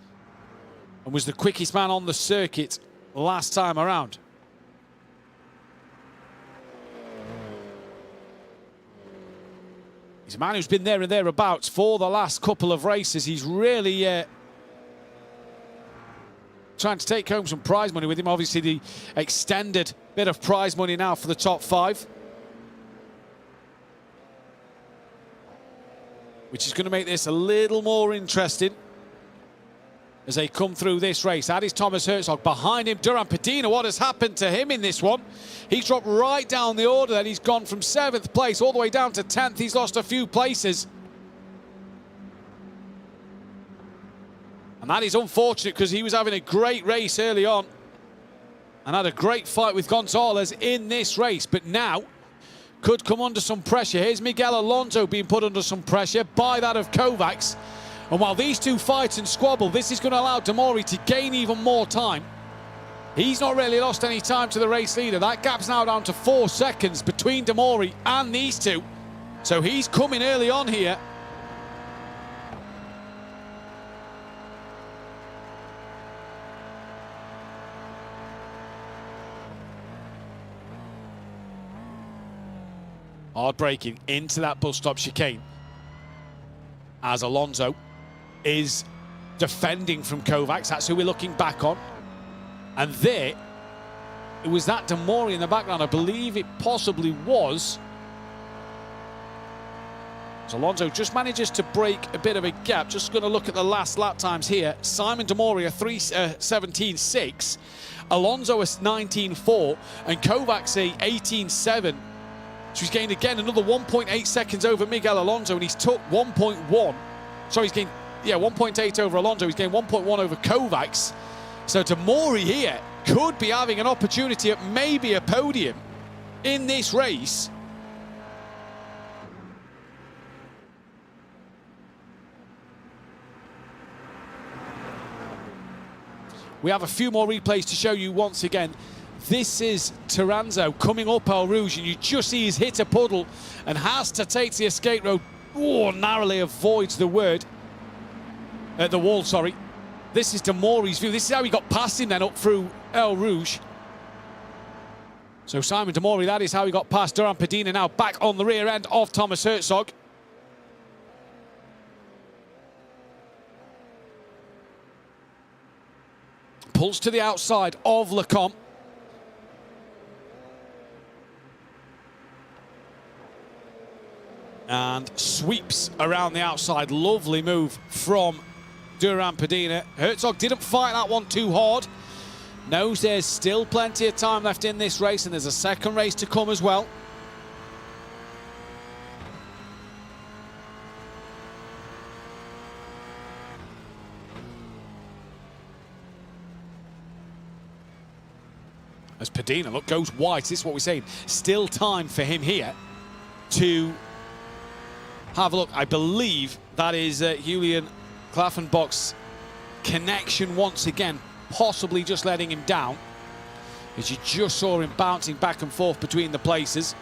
and was the quickest man on the circuit last time around. He's a man who's been there and thereabouts for the last couple of races. He's really trying to take home some prize money with him. Obviously, the extended bit of prize money now for the top 5. which is going to make this a little more interesting as they come through this race. That is Thomas Herzog. Behind him, Duran Pedina. What has happened to him in this one? He's dropped right down the order. Then he's gone from 7th place all the way down to 10th. He's lost a few places. And that is unfortunate because he was having a great race early on and had a great fight with Gonzalez in this race. But now could come under some pressure. Here's Miguel Alonso being put under some pressure by that of Kovacs. And while these two fight and squabble, this is going to allow Demori to gain even more time. He's not really lost any time to the race leader. That gap's now down to 4 seconds between Demori and these two. So he's coming early on here. Hard braking into that bus stop chicane as Alonso is defending from Kovacs. That's who we're looking back on. And there, it was that Demori in the background. I believe it possibly was. So Alonso just manages to break a bit of a gap. Just going to look at the last lap times here. Simon Demori a 3:17.6. Alonso a 19.4. And Kovacs a 18.7. So he's gained again another 1.8 seconds over Miguel Alonso, and he's took 1.1. Sorry, he's gained 1.8 over Alonso. He's gained 1.1 over Kovacs. So Demori here could be having an opportunity at maybe a podium in this race. We have a few more replays to show you once again. This is Toranzo coming up Eau Rouge, and you just see he's hit a puddle and has to take the escape road. Oh, narrowly avoids the wall, sorry. This is Demori's view. This is how he got past him then up through Eau Rouge. So Simon Demori, that is how he got past. Duran Pedina now back on the rear end of Thomas Herzog. Pulls to the outside of Lecomte. And sweeps around the outside. Lovely move from Duran Pedina. Herzog didn't fight that one too hard. Knows there's still plenty of time left in this race, and there's a second race to come as well. As Pedina, look, goes wide. This is what we're saying. Still time for him here to have a look. I believe that is Julian Klaffenbach's connection once again, possibly just letting him down, as you just saw him bouncing back and forth between the places.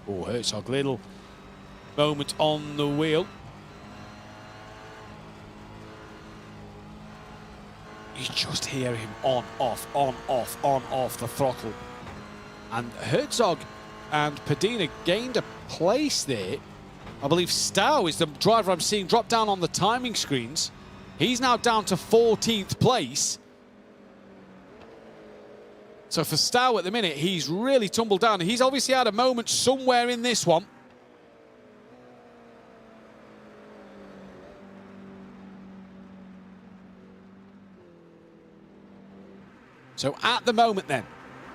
Oh, Herzog, little moment on the wheel. You just hear him on, off, on, off, on, off the throttle. And Herzog and Pedina gained a place there. I believe Stow is the driver I'm seeing drop down on the timing screens. He's now down to 14th place. So for Stow at the minute, he's really tumbled down. He's obviously had a moment somewhere in this one. So at the moment then,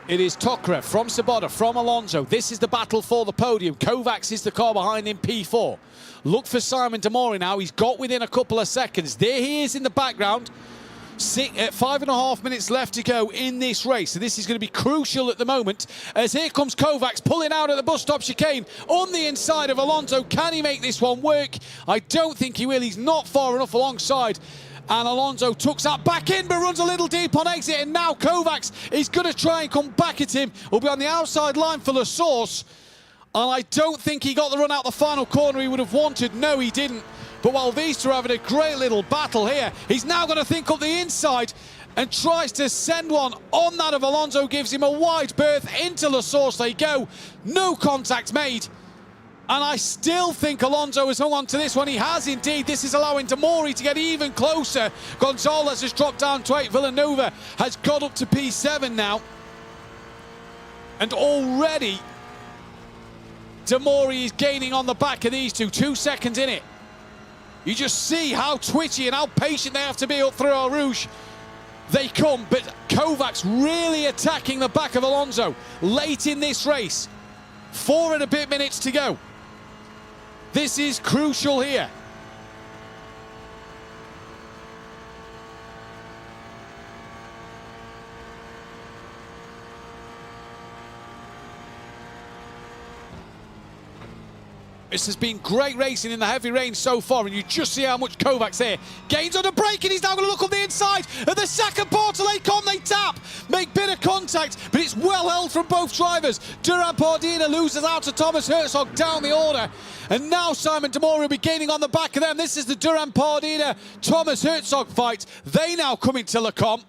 it is Tokra from Sabota, from Alonso. This is the battle for the podium. Kovacs is the car behind him, P4. Look for Simon Demori now. He's got within a couple of seconds. There he is in the background. 5.5 minutes left to go in this race. So this is going to be crucial at the moment, as here comes Kovacs pulling out at the bus stop chicane on the inside of Alonso. Can he make this one work? I don't think he will. He's not far enough alongside. And Alonso tucks that back in, but runs a little deep on exit. And now Kovacs is going to try and come back at him. Will be on the outside line for the source. And I don't think he got the run out the final corner he would have wanted. No, he didn't. But while these two are having a great little battle here, he's now going to think up the inside and tries to send one on that of Alonso. Gives him a wide berth. Into the source they go. No contact made. And I still think Alonso has hung on to this one. He has indeed. This is allowing Demori to get even closer. Gonzalez has dropped down to 8. Villanova has got up to P7 now. And already Demori is gaining on the back of these two. 2 seconds in it. You just see how twitchy and how patient they have to be up through Eau Rouge. They come, but Kovacs really attacking the back of Alonso late in this race. 4 and a bit minutes to go. This is crucial here. This has been great racing in the heavy rain so far, and you just see how much Kovacs here gains on the brake, and he's now going to look on the inside at the second portal. They tap, make bit of contact, but it's well held from both drivers. Durand Pordina loses out to Thomas Herzog down the order, and now Simon Demori will be gaining on the back of them. This is the Durand Pordina Thomas Herzog fight. They now come into Le Comp.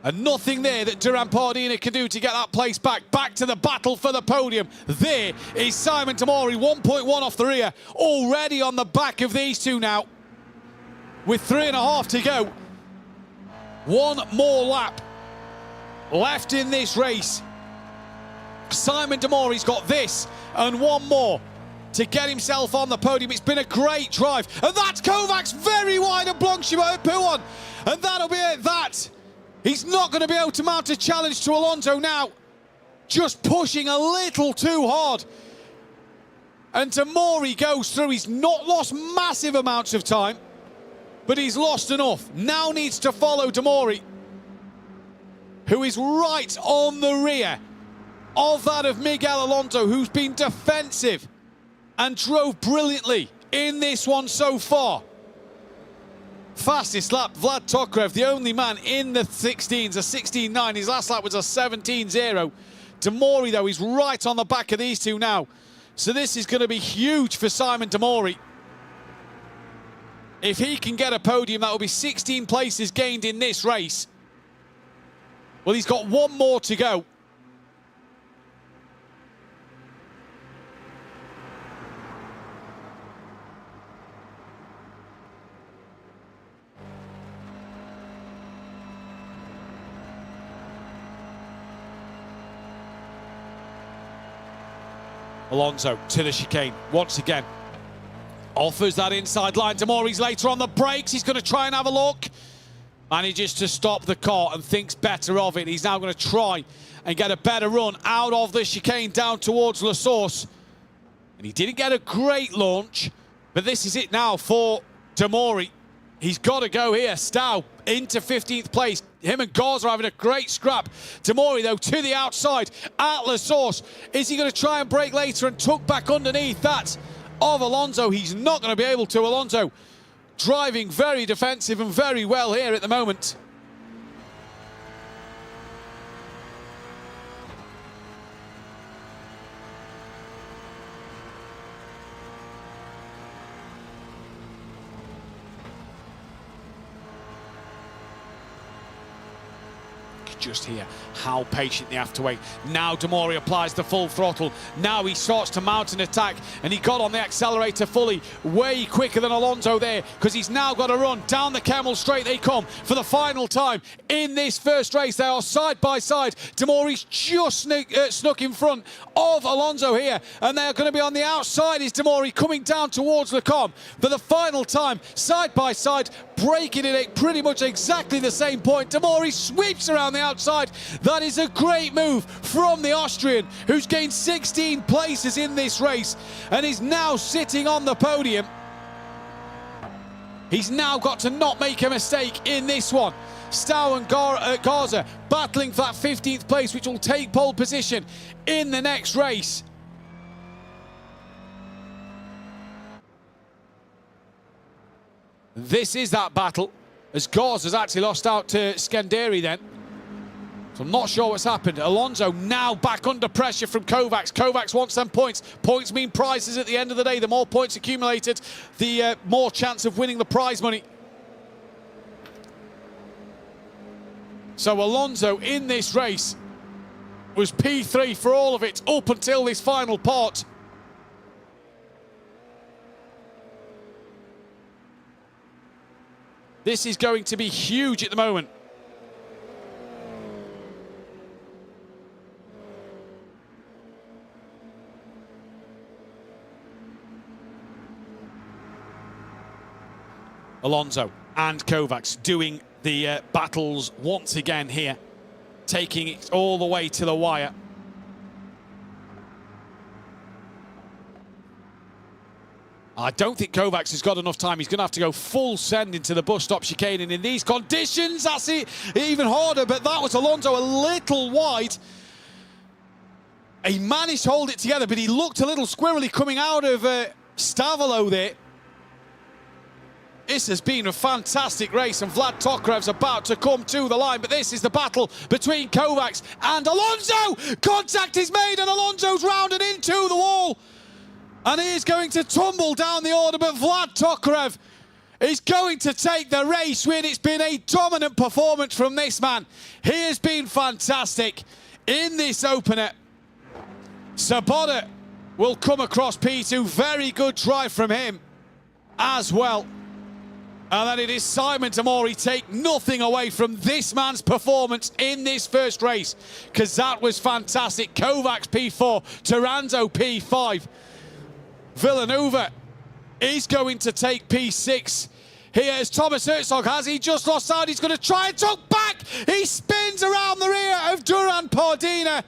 And nothing there that Durand Pordina can do to get that place back. Back to the battle for the podium. There is Simon Demori, 1.1 off the rear. Already on the back of these two now. With 3.5 to go. One more lap left in this race. Simon Demori's got this and one more to get himself on the podium. It's been a great drive. And that's Kovacs very wide of Blanchimont. And that'll be it. He's not going to be able to mount a challenge to Alonso now. Just pushing a little too hard. And Demori goes through. He's not lost massive amounts of time, but he's lost enough. Now needs to follow Demori, who is right on the rear of that of Miguel Alonso, who's been defensive and drove brilliantly in this one so far. Fastest lap, Vlad Tokarev, the only man in the 16s, a 16.9. His last lap was a 17.0. Demori, though, is right on the back of these two now. So this is going to be huge for Simon Demori. If he can get a podium, that will be 16 places gained in this race. Well, he's got one more to go. Alonso to the chicane once again. Offers that inside line. Demori's later on the brakes. He's going to try and have a look. Manages to stop the car and thinks better of it. He's now going to try and get a better run out of the chicane down towards La Source. And he didn't get a great launch, but this is it now for Demori. He's got to go here. Stow into 15th place. Him and Garza are having a great scrap. Demori, though, to the outside at La Source. Is he going to try and brake later and tuck back underneath that of Alonso? He's not going to be able to. Alonso driving very defensive and very well here at the moment. Just here, how patient they have to wait. Now Demori applies the full throttle. Now he starts to mount an attack, and he got on the accelerator fully, way quicker than Alonso there, because he's now got to run down the Kemmel straight. They come for the final time in this first race. They are side by side. Demori's just snuck in front of Alonso here, and they are going to be on the outside. Is Demori coming down towards Le Comp for the final time, side by side, braking it at pretty much exactly the same point. Demori sweeps around the outside. That is a great move from the Austrian, who's gained 16 places in this race and is now sitting on the podium. He's now got to not make a mistake in this one. Stow and Garza battling for that 15th place, which will take pole position in the next race. This is that battle, as Garza's actually lost out to Scanderi then. So I'm not sure what's happened. Alonso now back under pressure from Kovacs. Kovacs wants them points. Points mean prizes at the end of the day. The more points accumulated, the more chance of winning the prize money. So Alonso in this race was P3 for all of it up until this final part. This is going to be huge at the moment. Alonso and Kovacs doing the battles once again here, taking it all the way to the wire. I don't think Kovacs has got enough time. He's going to have to go full send into the bus stop chicane, and in these conditions, that's it, even harder, but that was Alonso a little wide. He managed to hold it together, but he looked a little squirrely coming out of Stavolo there. This has been a fantastic race, and Vlad Tokarev's about to come to the line, but this is the battle between Kovacs and Alonso. Contact is made, and Alonso's rounded into the wall. And he is going to tumble down the order, but Vlad Tokarev is going to take the race win. It's been a dominant performance from this man. He has been fantastic in this opener. Sabota will come across P2. Very good drive from him as well. And then it is Simon Tamori. Take nothing away from this man's performance in this first race, because that was fantastic. Kovacs P4, Taranto P5. Villanova is going to take P6. Here is Thomas Herzog. Has he just lost out? He's going to try and tuck back. He spins around the rear of Duran Pardina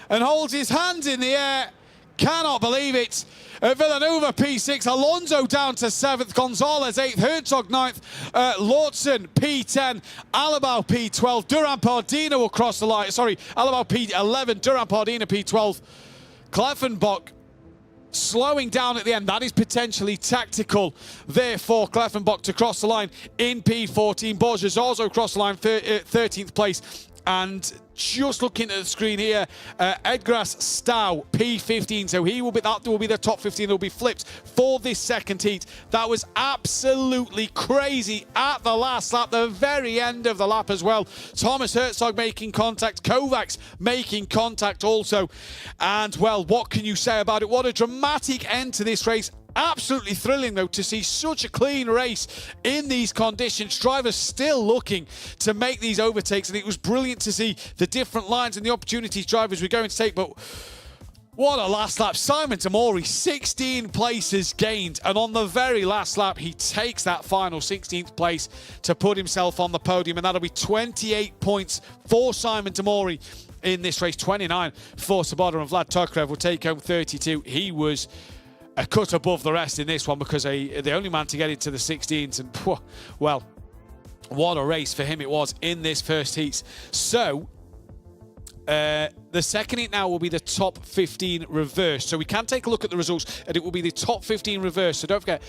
and holds his hand in the air. Cannot believe it. Villanova P6, Alonso down to 7th, Gonzalez 8th, Herzog 9th, Lawson P10, Alabau P12, Duran Pardina will cross the line. Sorry, Alabau P11, Duran Pardina P12, Kleffenbach slowing down at the end. That is potentially tactical there for Kleffenbach to cross the line in P14. Borges also crossed the line 13th place. And just looking at the screen here, Edgras Stau, P15. So that will be the top 15 that will be flipped for this second heat. That was absolutely crazy at the last lap, the very end of the lap as well. Thomas Herzog making contact, Kovacs making contact also. And, well, what can you say about it? What a dramatic end to this race. Absolutely thrilling, though, to see such a clean race in these conditions. Drivers still looking to make these overtakes, and it was brilliant to see the different lines and the opportunities drivers were going to take. But what a last lap. Simon Tamori, 16 places gained, and on the very last lap, he takes that final 16th place to put himself on the podium, and that'll be 28 points for Simon Tamori in this race, 29 for Sabota, and Vlad Tokarev will take home 32. He was a cut above the rest in this one, because the only man to get into the 16s, and well, what a race for him it was in this first heat. So the second heat now will be the top 15 reverse. So we can take a look at the results, and it will be the top 15 reverse. So don't forget,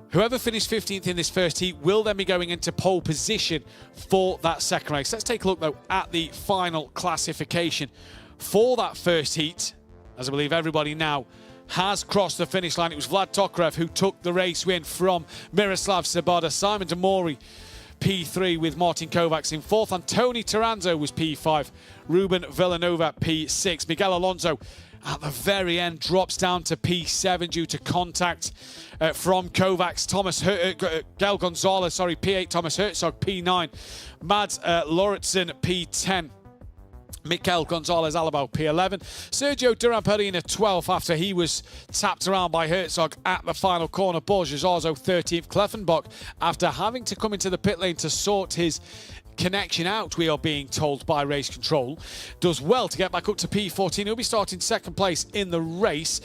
whoever finished 15th in this first heat will then be going into pole position for that second race. Let's take a look, though, at the final classification for that first heat, as I believe everybody now has crossed the finish line. It was Vlad Tokarev who took the race win from Miroslav Sabota. Simon Tamori P3 with Martin Kovacs in 4th. Antoni Taranto was P5. Ruben Villanova P6. Miguel Alonso at the very end drops down to P7 due to contact from Kovacs. Gael Gonzalez, P8. Thomas Herzog P9. Mads Lauritsen P10. Mikel Gonzalez Alabau P11. Sergio Duran Pardina 12th after he was tapped around by Herzog at the final corner. Borges also 13th. Kleffenbach, after having to come into the pit lane to sort his connection out, we are being told by race control, does well to get back up to P14. He'll be starting second place in the race.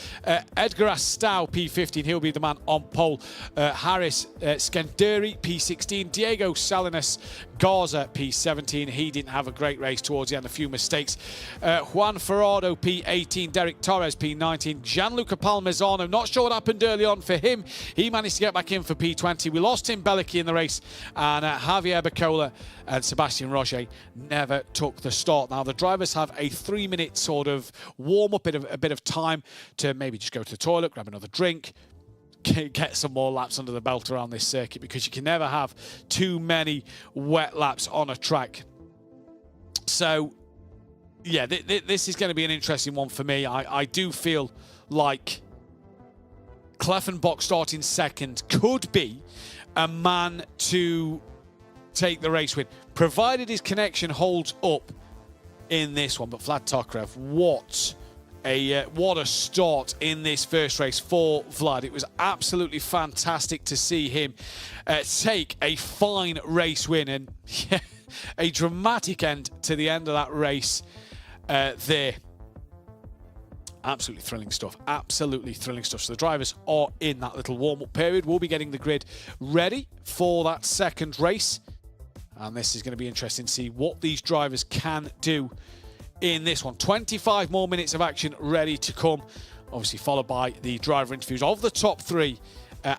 Edgar Astau P15, he'll be the man on pole. Harris Skenderi P16. Diego Salinas Garza P17. He didn't have a great race towards the end, a few mistakes. Juan Ferrado P18. Derek Torres P19. Gianluca Palmisano, not sure what happened early on for him. He managed to get back in for P20. We lost Tim Bellicki in the race, and Javier Bacola and Sebastian Roger never took the start. Now, the drivers have a 3-minute sort of warm-up, a bit of time to maybe just go to the toilet, grab another drink, get some more laps under the belt around this circuit, because you can never have too many wet laps on a track. So, yeah, this is going to be an interesting one for me. I do feel like Kleffenbach starting second could be a man to take the race win, provided his connection holds up in this one. But Vlad Tokarev, what What a start in this first race for Vlad. It was absolutely fantastic to see him take a fine race win, and yeah, a dramatic end to the end of that race there. Absolutely thrilling stuff. Absolutely thrilling stuff. So the drivers are in that little warm-up period. We'll be getting the grid ready for that second race. And this is going to be interesting to see what these drivers can do in this one. 25 more minutes of action ready to come. Obviously followed by the driver interviews of the top three.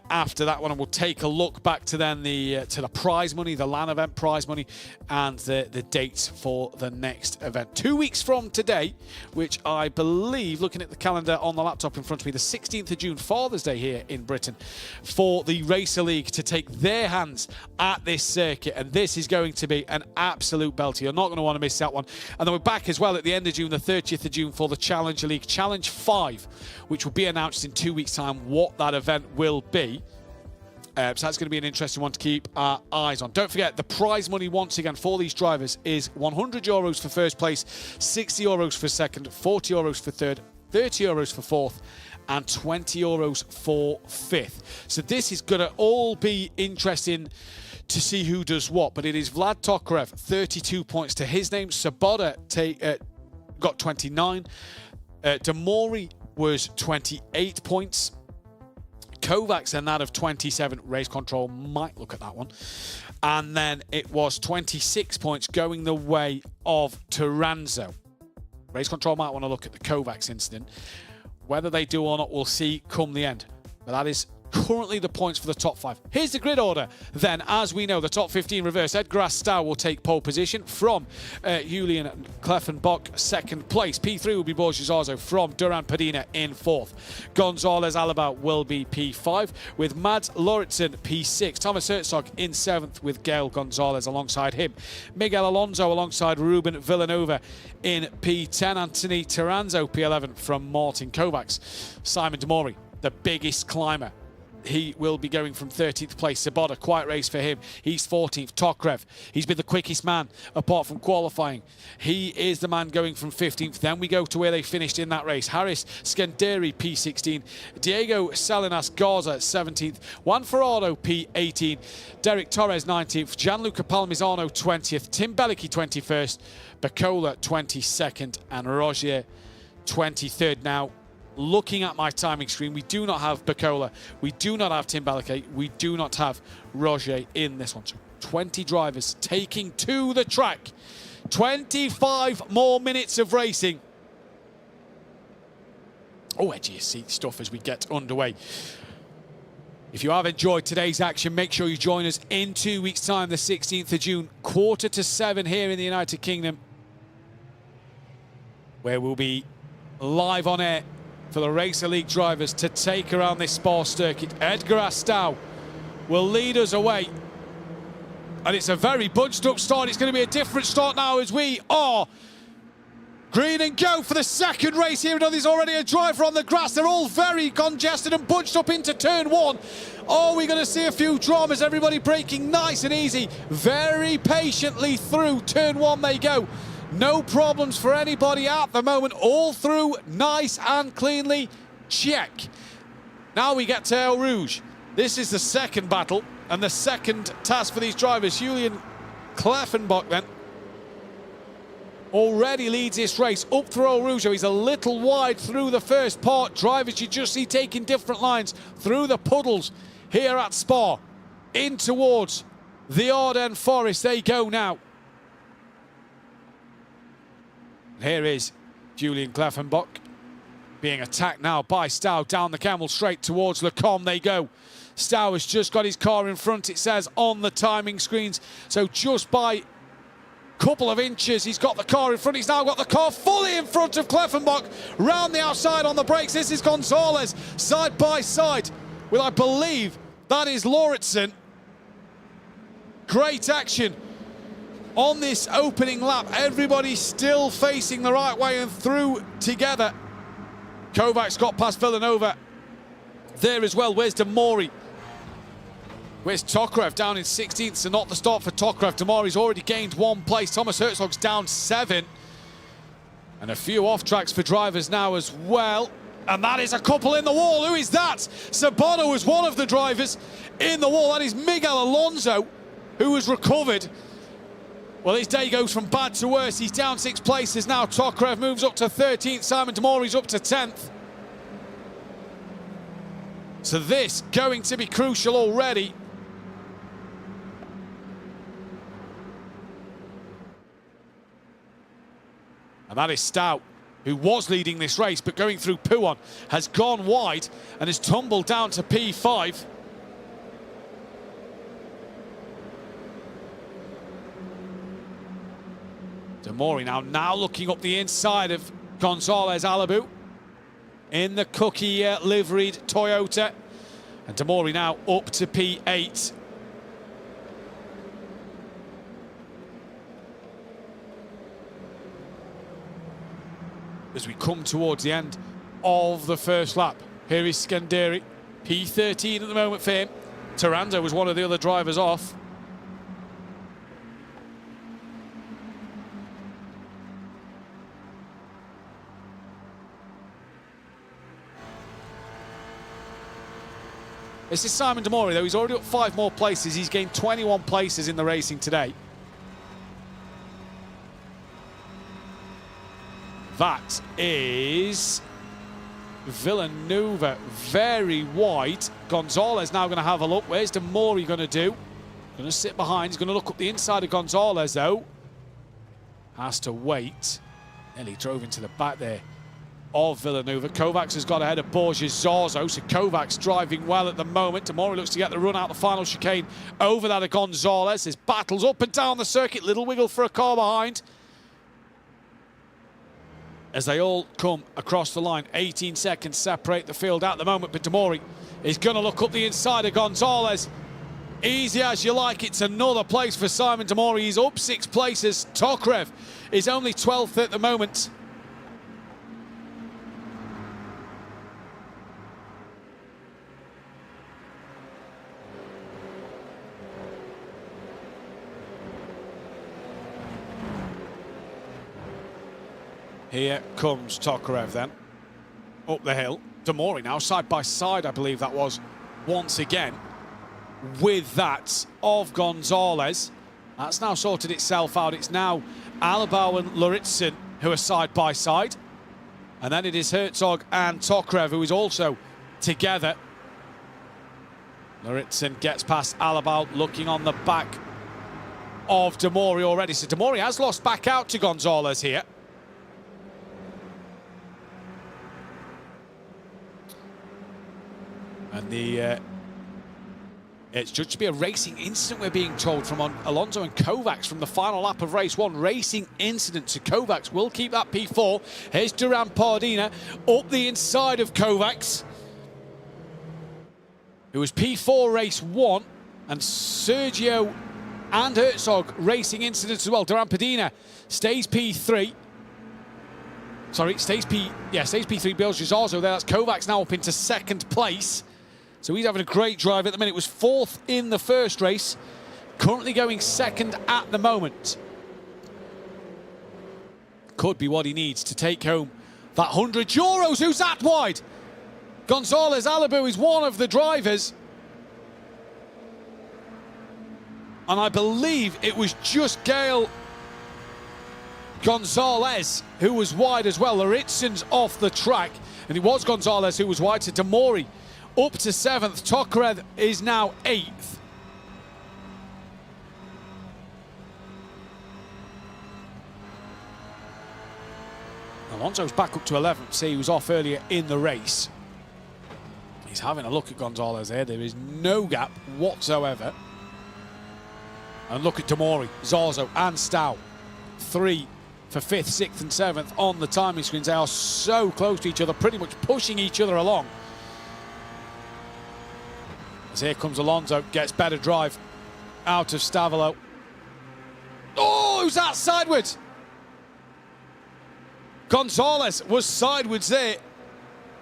After that one, and we'll take a look back to then the prize money, the LAN event prize money, and the dates for the next event. 2 weeks from today, which I believe, looking at the calendar on the laptop in front of me, the 16th of June, Father's Day here in Britain, for the Racer League to take their hands at this circuit, and this is going to be an absolute belter. You're not going to want to miss that one. And then we're back as well at the end of June, the 30th of June, for the Challenger League Challenge 5, which will be announced in 2 weeks' time what that event will be. So that's going to be an interesting one to keep our eyes on. Don't forget, the prize money once again for these drivers is €100 for first place, €60 for second, €40 for third, €30 for fourth, and €20 for fifth. So this is going to all be interesting to see who does what. But it is Vlad Tokarev, 32 points to his name. Sabota got 29. Demori was 28 points. Kovacs and that of 27. Race Control might look at that one. And then it was 26 points going the way of Taranzo. Race Control might want to look at the Kovacs incident. Whether they do or not, we'll see come the end. But that is currently the points for the top 5. Here's the grid order. Then, as we know, the top 15 reverse. Edgar Astau will take pole position from Julian Kleffenbach, second place. P3 will be Borges Arzo from Duran Padina in fourth. Gonzalez Alaba will be P5 with Mads Lauritsen P6. Thomas Herzog in seventh with Gael Gonzalez alongside him. Miguel Alonso alongside Ruben Villanova in P10. Anthony Taranzo P11 from Martin Kovacs. Simon Demori, the biggest climber. He will be going from 13th place. Sabota, quiet race for him. He's 14th. Tokarev, he's been the quickest man apart from qualifying. He is the man going from 15th. Then we go to where they finished in that race. Harris Skenderi, P16. Diego Salinas Garza, 17th. Juan Ferraro, P18. Derek Torres, 19th. Gianluca Palmisano, 20th. Tim Bellicki, 21st. Bacola, 22nd. And Rogier, 23rd. Now, looking at my timing screen, we do not have Bacola, we do not have Tim Bellicki, we do not have Roger in this one. So 20 drivers taking to the track. 25 more minutes of racing. Oh, edgy seat stuff as we get underway. If you have enjoyed today's action, make sure you join us in 2 weeks' time, the 16th of June, 6:45 here in the United Kingdom, where we'll be live on air for the Racer League drivers to take around this Spa circuit. Edgar Astau will lead us away. And it's a very bunched up start. It's going to be a different start now as we are green and go for the second race here. There's already a driver on the grass. They're all very congested and bunched up into turn one. Oh, we're going to see a few dramas. Everybody braking nice and easy. Very patiently through turn one they go. No problems for anybody at the moment. All through nice and cleanly. Check. Now we get to El Rouge. This is the second battle and the second task for these drivers. Julian Kleffenbach then already leads this race up through El Rouge. He's a little wide through the first part. Drivers you just see taking different lines through the puddles here at Spa. In towards the Ardennes Forest they go now. Here is Julian Kleffenbach being attacked now by Stow. Down the camel straight towards Le Combe they go. Stow has just got his car in front, it says on the timing screens. So just by a couple of inches, he's got the car in front. He's now got the car fully in front of Kleffenbach. Round the outside on the brakes. This is Gonzalez side by side with, I believe, that is Lauritsen. Great action on this opening lap. Everybody still facing the right way and through together. Kovacs got past Villanova there as well. Where's Demori? Where's Tokarev? Down in 16th, so not the start for Tokarev. Demori's already gained 1 place. Thomas Herzog's down 7. And a few off tracks for drivers now as well. And that is a couple in the wall. Who is that? Saboto was one of the drivers in the wall. That is Miguel Alonso, who was recovered. Well, his day goes from bad to worse. He's down 6 places now. Tokarev moves up to 13th. Simon Demori's up to 10th. So this going to be crucial already. And that is Stout, who was leading this race, but going through Pouon, has gone wide and has tumbled down to P5. Demori now looking up the inside of Gonzalez Alabu in the cookie liveried Toyota. And Demori now up to P8. As we come towards the end of the first lap, here is Scanderi, P13 at the moment for him. Taranto was one of the other drivers off. This is Simon Demori, though. He's already up 5 more places. He's gained 21 places in the racing today. That is Villeneuve, very wide. Gonzalez now going to have a look. Where's Demori going to do? Going to sit behind. He's going to look up the inside of Gonzalez, though. Has to wait. Nearly drove into the back there of Villeneuve. Kovacs has got ahead of Borges Zarzo, so Kovacs driving well at the moment. Demori looks to get the run out the final chicane over that of Gonzalez. There's battles up and down the circuit. Little wiggle for a car behind, as they all come across the line. 18 seconds separate the field at the moment, but Demori is going to look up the inside of Gonzalez. Easy as you like. It's another place for Simon Demori. He's up 6 places. Tokarev is only 12th at the moment. Here comes Tokarev then, up the hill. Demori now side by side, I believe that was, once again, with that of Gonzalez. That's now sorted itself out. It's now Alabau and Lauritsen who are side by side. And then it is Herzog and Tokarev who is also together. Lauritsen gets past Alabau, looking on the back of Demori already. So Demori has lost back out to Gonzalez here. And it's judged to be a racing incident, we're being told, from Alonso and Kovacs from the final lap of race 1. Racing incident, so Kovacs will keep that P4. Here's Duran Pardina up the inside of Kovacs, who was P4 race 1, and Sergio and Herzog racing incidents as well. Duran Pardina stays P3. Sorry, stays P3. Borges Zarzo there. That's Kovacs now up into 2nd place. So he's having a great drive at the minute. Was 4th in the first race. Currently going 2nd at the moment. Could be what he needs to take home that €100. Who's that wide? Gonzalez Alabu is one of the drivers. And I believe it was just Gael Gonzalez who was wide as well. Lauritsen's off the track, and it was Gonzalez who was wide. So Demori up to 7th. Tokarev is now 8th. Alonso's back up to 11th. See, he was off earlier in the race. He's having a look at Gonzalez there. There is no gap whatsoever. And look at Demori, Zarzo and Stout. 3 for 5th, 6th and 7th on the timing screens. They are so close to each other, pretty much pushing each other along. As here comes Alonso, gets better drive out of Stavolo. Oh, who's that sideways? Gonzalez was sideways there,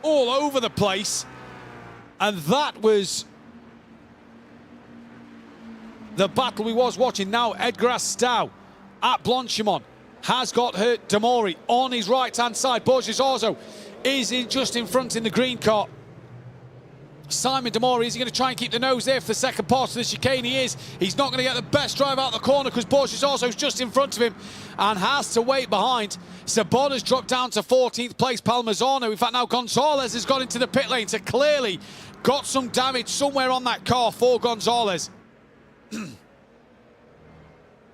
all over the place. And that was the battle we was watching. Now Edgar Astau at Blanchimont has got hurt. Demori on his right-hand side. Borges Orzo is just in front in the green car. Simon Demori, is he going to try and keep the nose there for the second part of the chicane? He is. He's not going to get the best drive out the corner because Borges Orzo is just in front of him and has to wait behind. Sabota's dropped down to 14th place. Palmazano, in fact, now Gonzalez has got into the pit lane, so clearly got some damage somewhere on that car for Gonzalez. In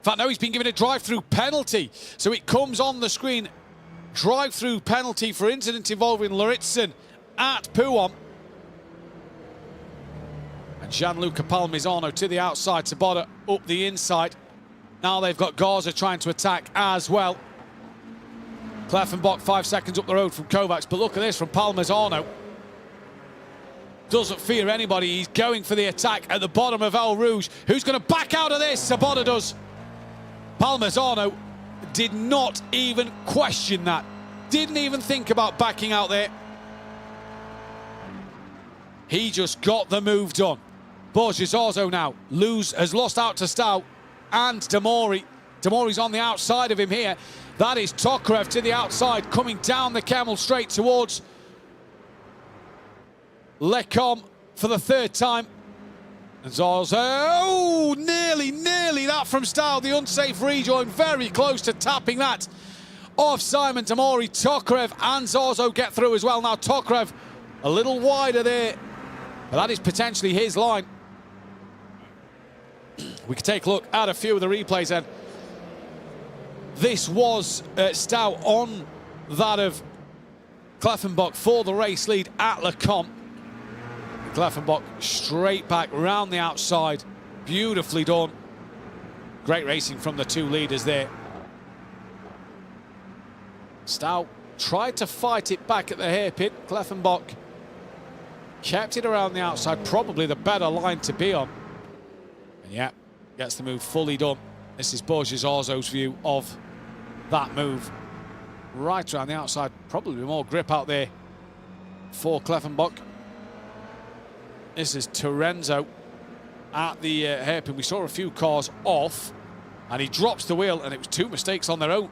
fact, no, he's been given a drive-through penalty. So it comes on the screen. Drive-through penalty for incident involving Lauritsen at Puon. And Gianluca Palmisano to the outside. Sabota up the inside. Now they've got Garza trying to attack as well. Kleffenbach 5 seconds up the road from Kovacs. But look at this from Palmisano. Doesn't fear anybody. He's going for the attack at the bottom of El Rouge. Who's going to back out of this? Sabota does. Palmisano did not even question that. Didn't even think about backing out there. He just got the move done. Borges Orzo now has lost out to Stout and Demori. Demori's on the outside of him here. That is Tokarev to the outside, coming down the Kemmel straight towards Lecom for the third time. And Zorzo, oh, nearly that from Stahl, the unsafe rejoin, very close to tapping that off Simon Demori. Tokarev and Zorzo get through as well. Now Tokarev a little wider there, but that is potentially his line. We can take a look at a few of the replays then. This was Stout on that of Kleffenbach for the race lead at Lecom. Kleffenbach straight back round the outside. Beautifully done. Great racing from the two leaders there. Stout tried to fight it back at the hairpin. Kleffenbach kept it around the outside. Probably the better line to be on. And yeah, gets the move fully done. This is Borges Orzo's view of that move. Right around the outside. Probably more grip out there for Kleffenbach. This is Terenzo at the hairpin. We saw a few cars off, and he drops the wheel, and it was two mistakes on their own.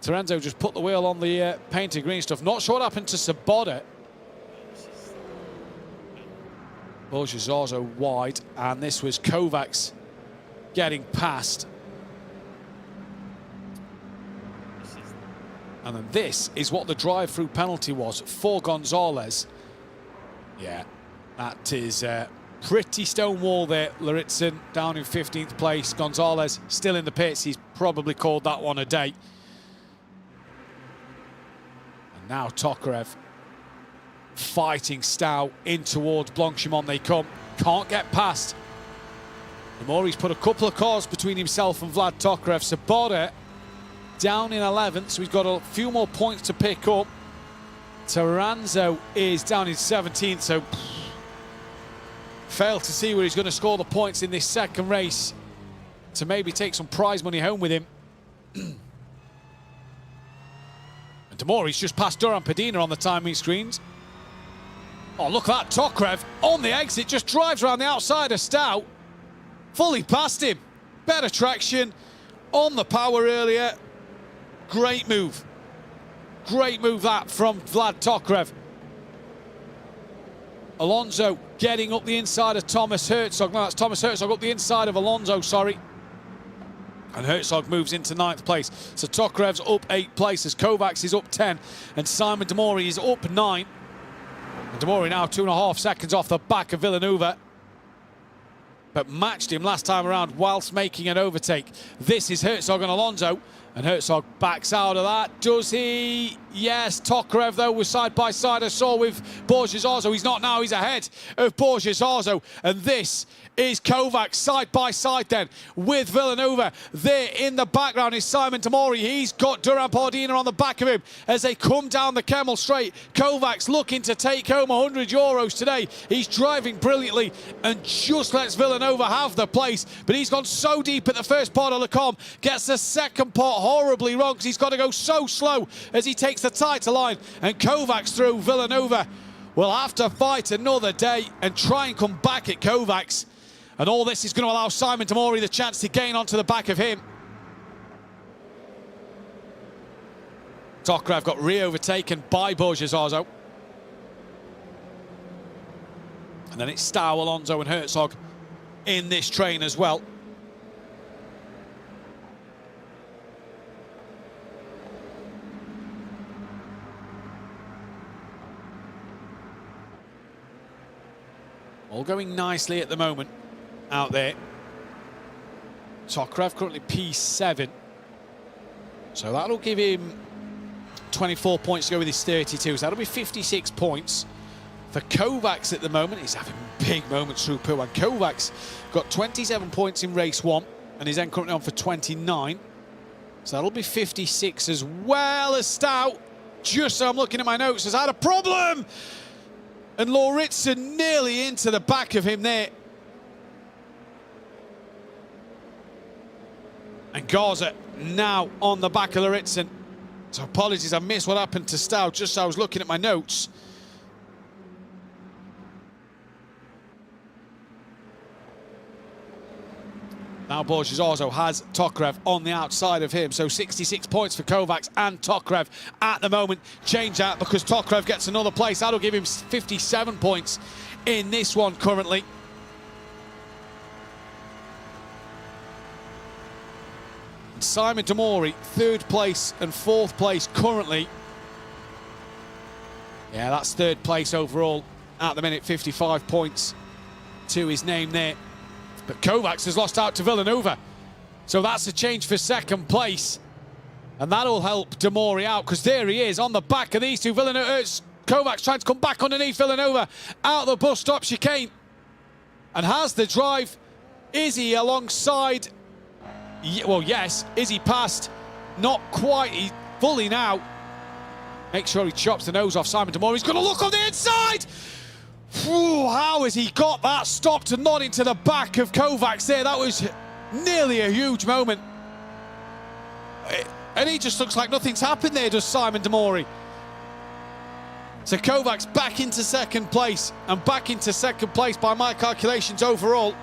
Terenzo just put the wheel on the painted green stuff. Not sure what happened to Sabota. Borges Orzo wide, and this was Kovacs getting past. And then this is what the drive-through penalty was for Gonzalez. Yeah. That is pretty stonewall there. Lauritsen down in 15th place. Gonzalez still in the pits. He's probably called that one a day. And now Tokarev fighting Stout in towards Blanchimont they come. Can't get past. Demori's put a couple of cars between himself and Vlad Tokarev. Sabota down in 11th, so he's got a few more points to pick up. Taranzo is down in 17th, so failed to see where he's going to score the points in this second race to maybe take some prize money home with him. And Demori's just passed Duran Padina on the timing screens. Oh, look at that. Tokarev on the exit, just drives around the outside of Stout. Fully past him. Better traction on the power earlier. Great move. Great move that from Vlad Tokarev. Alonso getting up the inside of Thomas Herzog. No, that's Thomas Herzog up the inside of Alonso, sorry. And Herzog moves into 9th place. So Tokarev's up 8 places. Kovacs is up 10. And Simon Demori is up 9. And Demori now 2.5 seconds off the back of Villanova. But matched him last time around whilst making an overtake. This is Herzog and Alonso. And Herzog backs out of that. Does he? Yes. Tokarev, though, was side by side, I saw, with Borges Orzo. He's not now. He's ahead of Borges Orzo. And this is Kovacs side by side then with Villanova. There in the background is Simon Demori. He's got Duran Pardina on the back of him as they come down the Kemmel straight. Kovacs looking to take home €100 today. He's driving brilliantly and just lets Villanova have the place. But he's gone so deep at the first part of Lecom. Gets the second part horribly wrong because he's got to go so slow as he takes the tighter line. And Kovacs through. Villanova will have to fight another day and try and come back at Kovacs. And all this is going to allow Simon Demori the chance to gain onto the back of him. Tokarev got re-overtaken by Borges-Arzo. And then it's Stow, Alonso and Herzog in this train as well. All going nicely at the moment out there. Tokarev currently P7. So that'll give him 24 points to go with his 32. So that'll be 56 points. For Kovacs at the moment, he's having big moments through Pooh. And Kovacs got 27 points in race 1 and is then currently on for 29. So that'll be 56 as well as Stow. Just so I'm looking at my notes, has had a problem. And Lauritsen nearly into the back of him there. And Garza now on the back of Lauritsen. So apologies, I missed what happened to Stow just so I was looking at my notes. Now Borges-Arzo has Tokarev on the outside of him. So 66 points for Kovacs and Tokarev at the moment. Change that because Tokarev gets another place. That'll give him 57 points in this one currently. Simon Demori, 3rd place and 4th place currently. Yeah, that's 3rd place overall at the minute, 55 points to his name there. But Kovacs has lost out to Villeneuve. So that's a change for 2nd place. And that'll help Demori out because there he is on the back of these two. Kovacs trying to come back underneath Villeneuve out the bus stop chicane. And has the drive. Is he alongside? Well, yes. Is he past? Not quite. He's fully now. Make sure he chops the nose off Simon Demori. He's going to look on the inside. Whew, how has he got that stopped and not into the back of Kovacs there? That was nearly a huge moment. And he just looks like nothing's happened there, does Simon Demori. So Kovacs back into 2nd place and back into 2nd place by my calculations overall.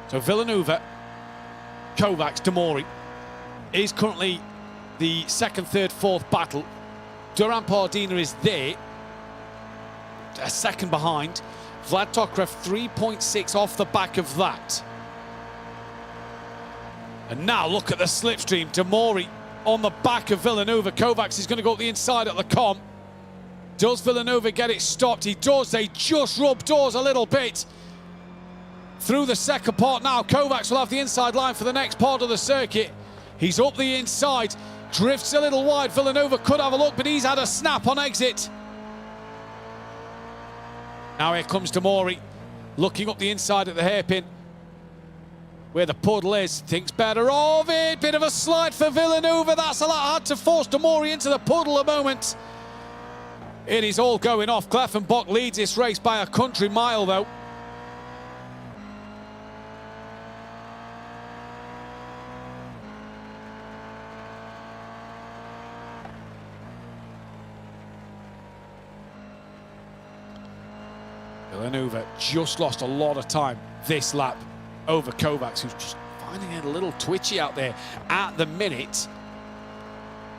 So Villeneuve, Kovacs, Demori is currently the 2nd, 3rd, 4th battle. Duran Pardina is there, a 2nd behind. Vlad Tokarev 3.6 off the back of that. And now look at the slipstream. Demori on the back of Villeneuve. Kovacs is going to go up the inside at the com. Does Villeneuve get it stopped? He does. They just rub doors a little bit. Through the 2nd part now, Kovacs will have the inside line for the next part of the circuit. He's up the inside, drifts a little wide. Villeneuve could have a look, but he's had a snap on exit. Now here comes Demori, looking up the inside at the hairpin, where the puddle is. Thinks better of it. Bit of a slide for Villeneuve. That's a lot hard to force Demori into the puddle a moment. It is all going off. Kleffenbach leads this race by a country mile, though. Villeneuve just lost a lot of time this lap over Kovacs, who's just finding it a little twitchy out there at the minute.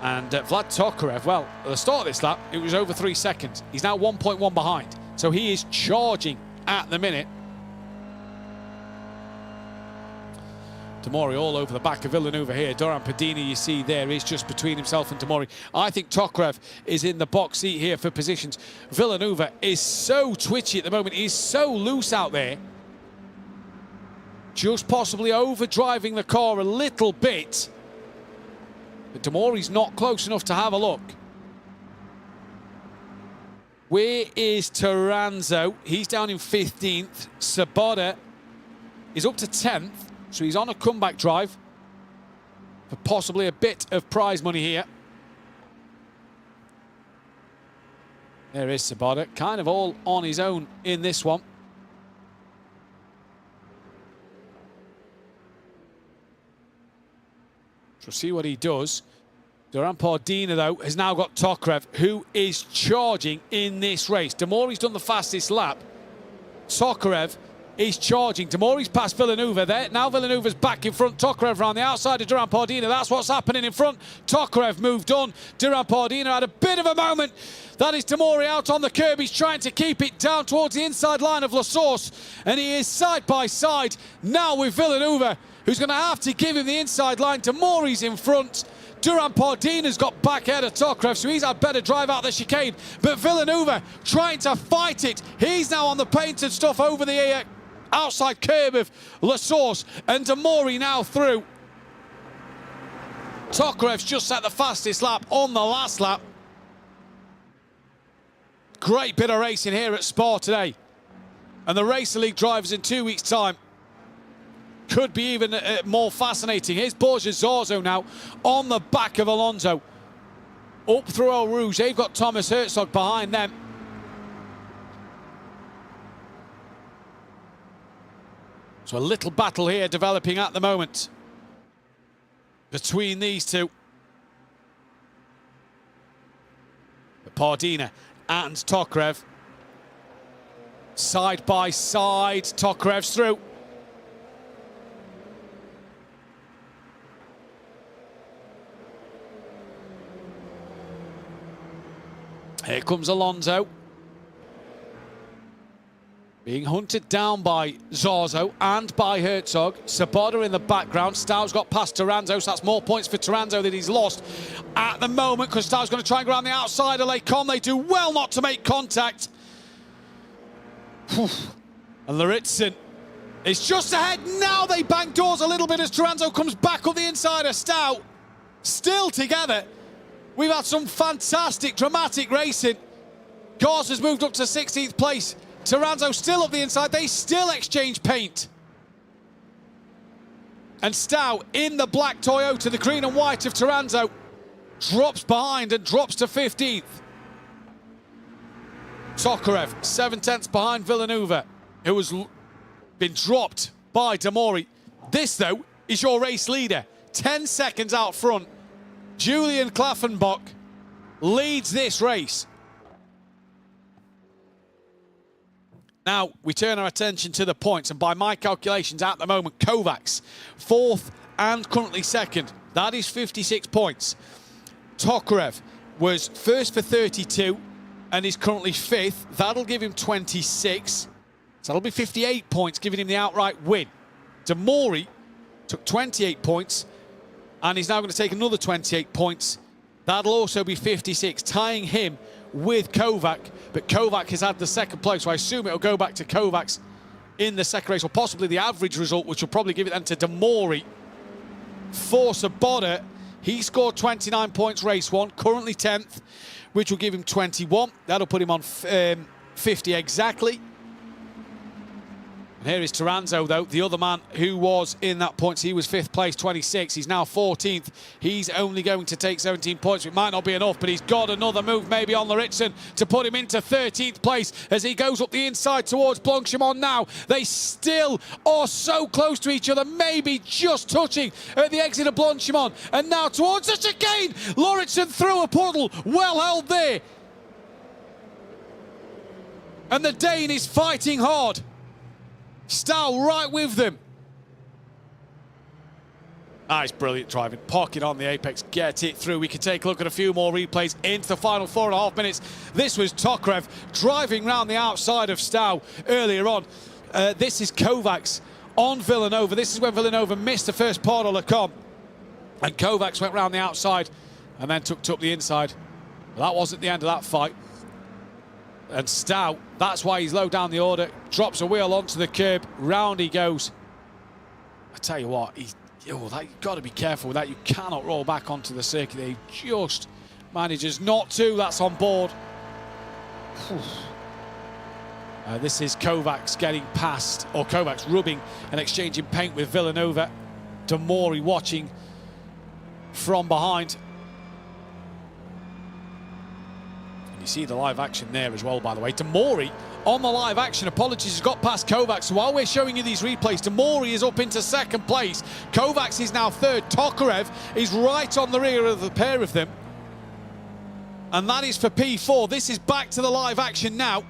And Vlad Tokarev, well, at the start of this lap, it was over 3 seconds. He's now 1.1 behind. So he is charging at the minute. Demori all over the back of Villeneuve here. Duran Pardina, you see there, is just between himself and Demori. I think Tokarev is in the box seat here for positions. Villeneuve is so twitchy at the moment. He's so loose out there. Just possibly overdriving the car a little bit. But Demori's not close enough to have a look. Where is Taranzo? He's down in 15th. Sabota is up to 10th. So he's on a comeback drive for possibly a bit of prize money here. There is Sabota, kind of all on his own in this one. So see what he does. Duran Pardina, though, has now got Tokarev, who is charging in this race. Demori's done the fastest lap. Tokarev is charging. Demori's past Villeneuve there. Now Villenuve's back in front. Tokarev around the outside of Duran Pardina. That's what's happening in front. Tokarev moved on. Duran Pardina had a bit of a moment. That is Demori out on the curb. He's trying to keep it down towards the inside line of La Source. And he is side by side now with Villeneuve, who's going to have to give him the inside line. Demori's in front. Duran Pardina's got back ahead of Tokarev, so he's had better drive out the chicane. But Villeneuve trying to fight it. He's now on the painted stuff over the outside curb of La Source, and Demori now through. Tokarev's just set the fastest lap on the last lap. Great bit of racing here at Spa today. And the Racer League drivers in 2 weeks' time could be even more fascinating. Here's Borja Zarzo now on the back of Alonso. Up through Eau Rouge. They've got Thomas Herzog behind them. So a little battle here developing at the moment between these two. Pardina and Tokarev. Side by side. Tokarev's through. Here comes Alonso. Being hunted down by Zarzo and by Herzog. Sabota in the background. Stau's got past Taranto, so that's more points for Taranto that he's lost at the moment, because Stau's going to try and go around the outside of Lecom. They do well not to make contact. And Lauritsen is just ahead. Now they bang doors a little bit as Taranto comes back up the inside of Stau. Still together. We've had some fantastic, dramatic racing. Garza's moved up to 16th place. Taranto still up the inside. They still exchange paint. And Stau in the black Toyota, the green and white of Taranto, drops behind and drops to 15th. Tokarev, 7/10 behind Villeneuve, who has been dropped by Demori. This, though, is your race leader. 10 seconds out front. Julian Klaffenbach leads this race. Now, we turn our attention to the points, and by my calculations at the moment, Kovacs, 4th and currently 2nd. That is 56 points. Tokarev was 1st for 32 and is currently 5th. That'll give him 26. So that'll be 58 points, giving him the outright win. Demori took 28 points, and he's now going to take another 28 points. That'll also be 56, tying him with Kovac. But Kovac has had the 2nd place, so I assume it'll go back to Kovacs in the 2nd race, or possibly the average result, which will probably give it then to Demori. For Sabota, he scored 29 points race 1, currently 10th, which will give him 21. That'll put him on 50 exactly. And here is Taranto, though, the other man who was in that points. He was 5th place, 26. He's now 14th. He's only going to take 17 points. It might not be enough, but he's got another move maybe on Lauritsen to put him into 13th place as he goes up the inside towards Blanchimont now. They still are so close to each other, maybe just touching at the exit of Blanchimont. And now towards the chicane. Lauritsen through a puddle. Well held there. And the Dane is fighting hard. Stau right with them. It's brilliant driving. Pocket on the apex, get it through. We can take a look at a few more replays into the final 4.5 minutes. This was Tokarev driving round the outside of Stau earlier on. This is Kovacs on Villeneuve. This is when Villeneuve missed the first part of Lecom. And Kovacs went round the outside and then took up the inside. But that wasn't the end of that fight. And Stau, that's why he's low down the order, drops a wheel onto the curb, round he goes. I tell you what, you've got to be careful with that. You cannot roll back onto the circuit. He just manages not to. That's on board. This is Kovacs getting past, or Kovacs rubbing and exchanging paint with Villeneuve. Demori watching from behind. He's see the live action there as well, by the way. Demori on the live action, apologies, has got past Kovacs. So while we're showing you these replays, Demori is up into second place. Kovacs is now third. Tokarev is right on the rear of the pair of them. And that is for P4. This is back to the live action now.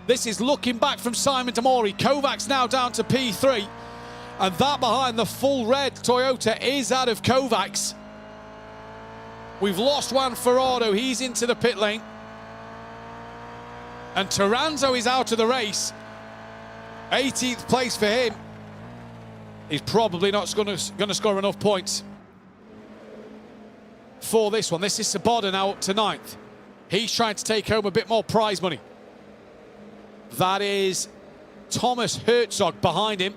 This is looking back from Simon Demori. Kovacs now down to P3. And that behind the full red Toyota is out of Kovacs. We've lost Juan Ferraro. He's into the pit lane. And Taranzo is out of the race. 18th place for him. He's probably not going to score enough points for this one. This is Sabota now up to 9th. He's trying to take home a bit more prize money. That is Thomas Herzog behind him.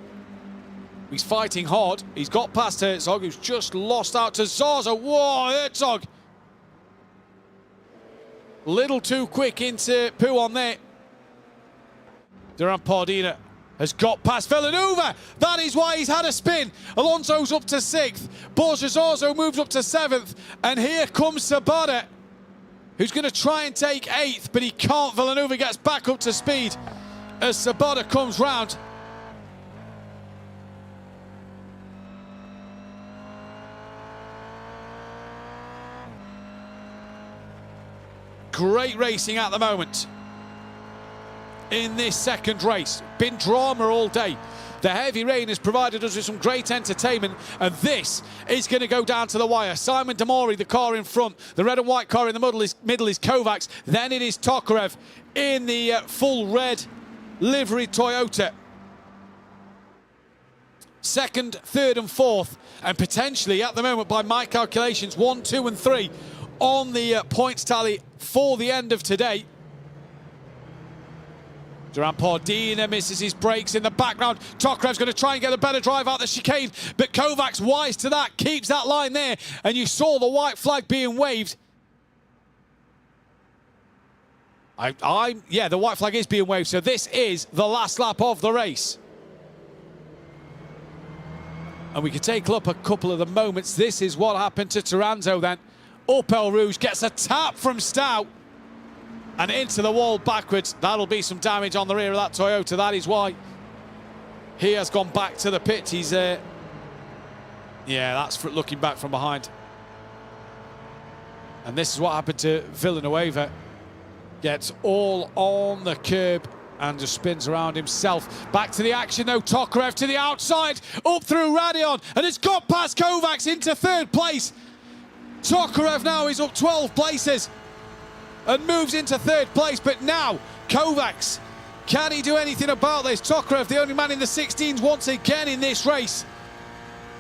He's fighting hard. He's got past Herzog, who's just lost out to Zaza. Whoa, Herzog. Little too quick into Poo on there. Durant Pardina has got past Villanova. That is why he's had a spin. Alonso's up to 6th. Borja Zorzo moves up to 7th. And here comes Sabota, who's going to try and take 8th, but he can't. Villanova gets back up to speed as Sabota comes round. Great racing at the moment in this second race. Been drama all day. The heavy rain has provided us with some great entertainment, and this is going to go down to the wire. Simon Demori, the car in front. The red and white car in the middle is Kovacs. Then it is Tokarev in the full red livery Toyota. Second, third and fourth, and potentially at the moment, by my calculations, 1, 2 and 3 on the points tally for the end of today. Durant Pardina misses his brakes in the background. Tokarev's going to try and get a better drive out the chicane, but Kovacs, wise to that, keeps that line there, and you saw the white flag being waved. Yeah, the white flag is being waved, so this is the last lap of the race. And we can take up a couple of the moments. This is what happened to Taranzo then. Opel Rouge gets a tap from Stout and into the wall backwards. That'll be some damage on the rear of that Toyota. That is why he has gone back to the pit. He's yeah, that's looking back from behind. And this is what happened to Villanueva. Gets all on the curb and just spins around himself. Back to the action though. Tokarev to the outside, up through Radion, and it's got past Kovacs into third place. Tokarev now is up 12 places and moves into third place, but now Kovacs, can he do anything about this? Tokarev, the only man in the 16s once again in this race.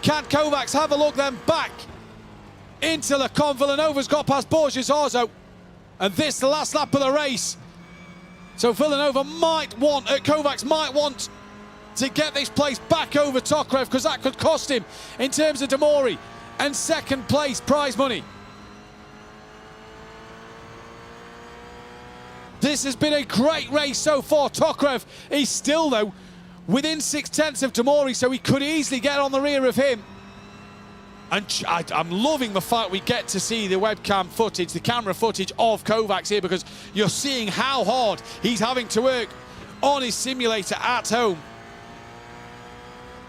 Can Kovacs have a look then back into Le Con? Villanova's got past Borja Zorzo, and this the last lap of the race. So Villanova might want, Kovacs might want to get this place back over Tokarev, because that could cost him in terms of Demori and second place prize money. This has been a great race so far. Tokarev is still, though, within 6/10 of Demori, so he could easily get on the rear of him. And I'm loving the fact we get to see the webcam footage, the camera footage of Kovacs here, because you're seeing how hard he's having to work on his simulator at home.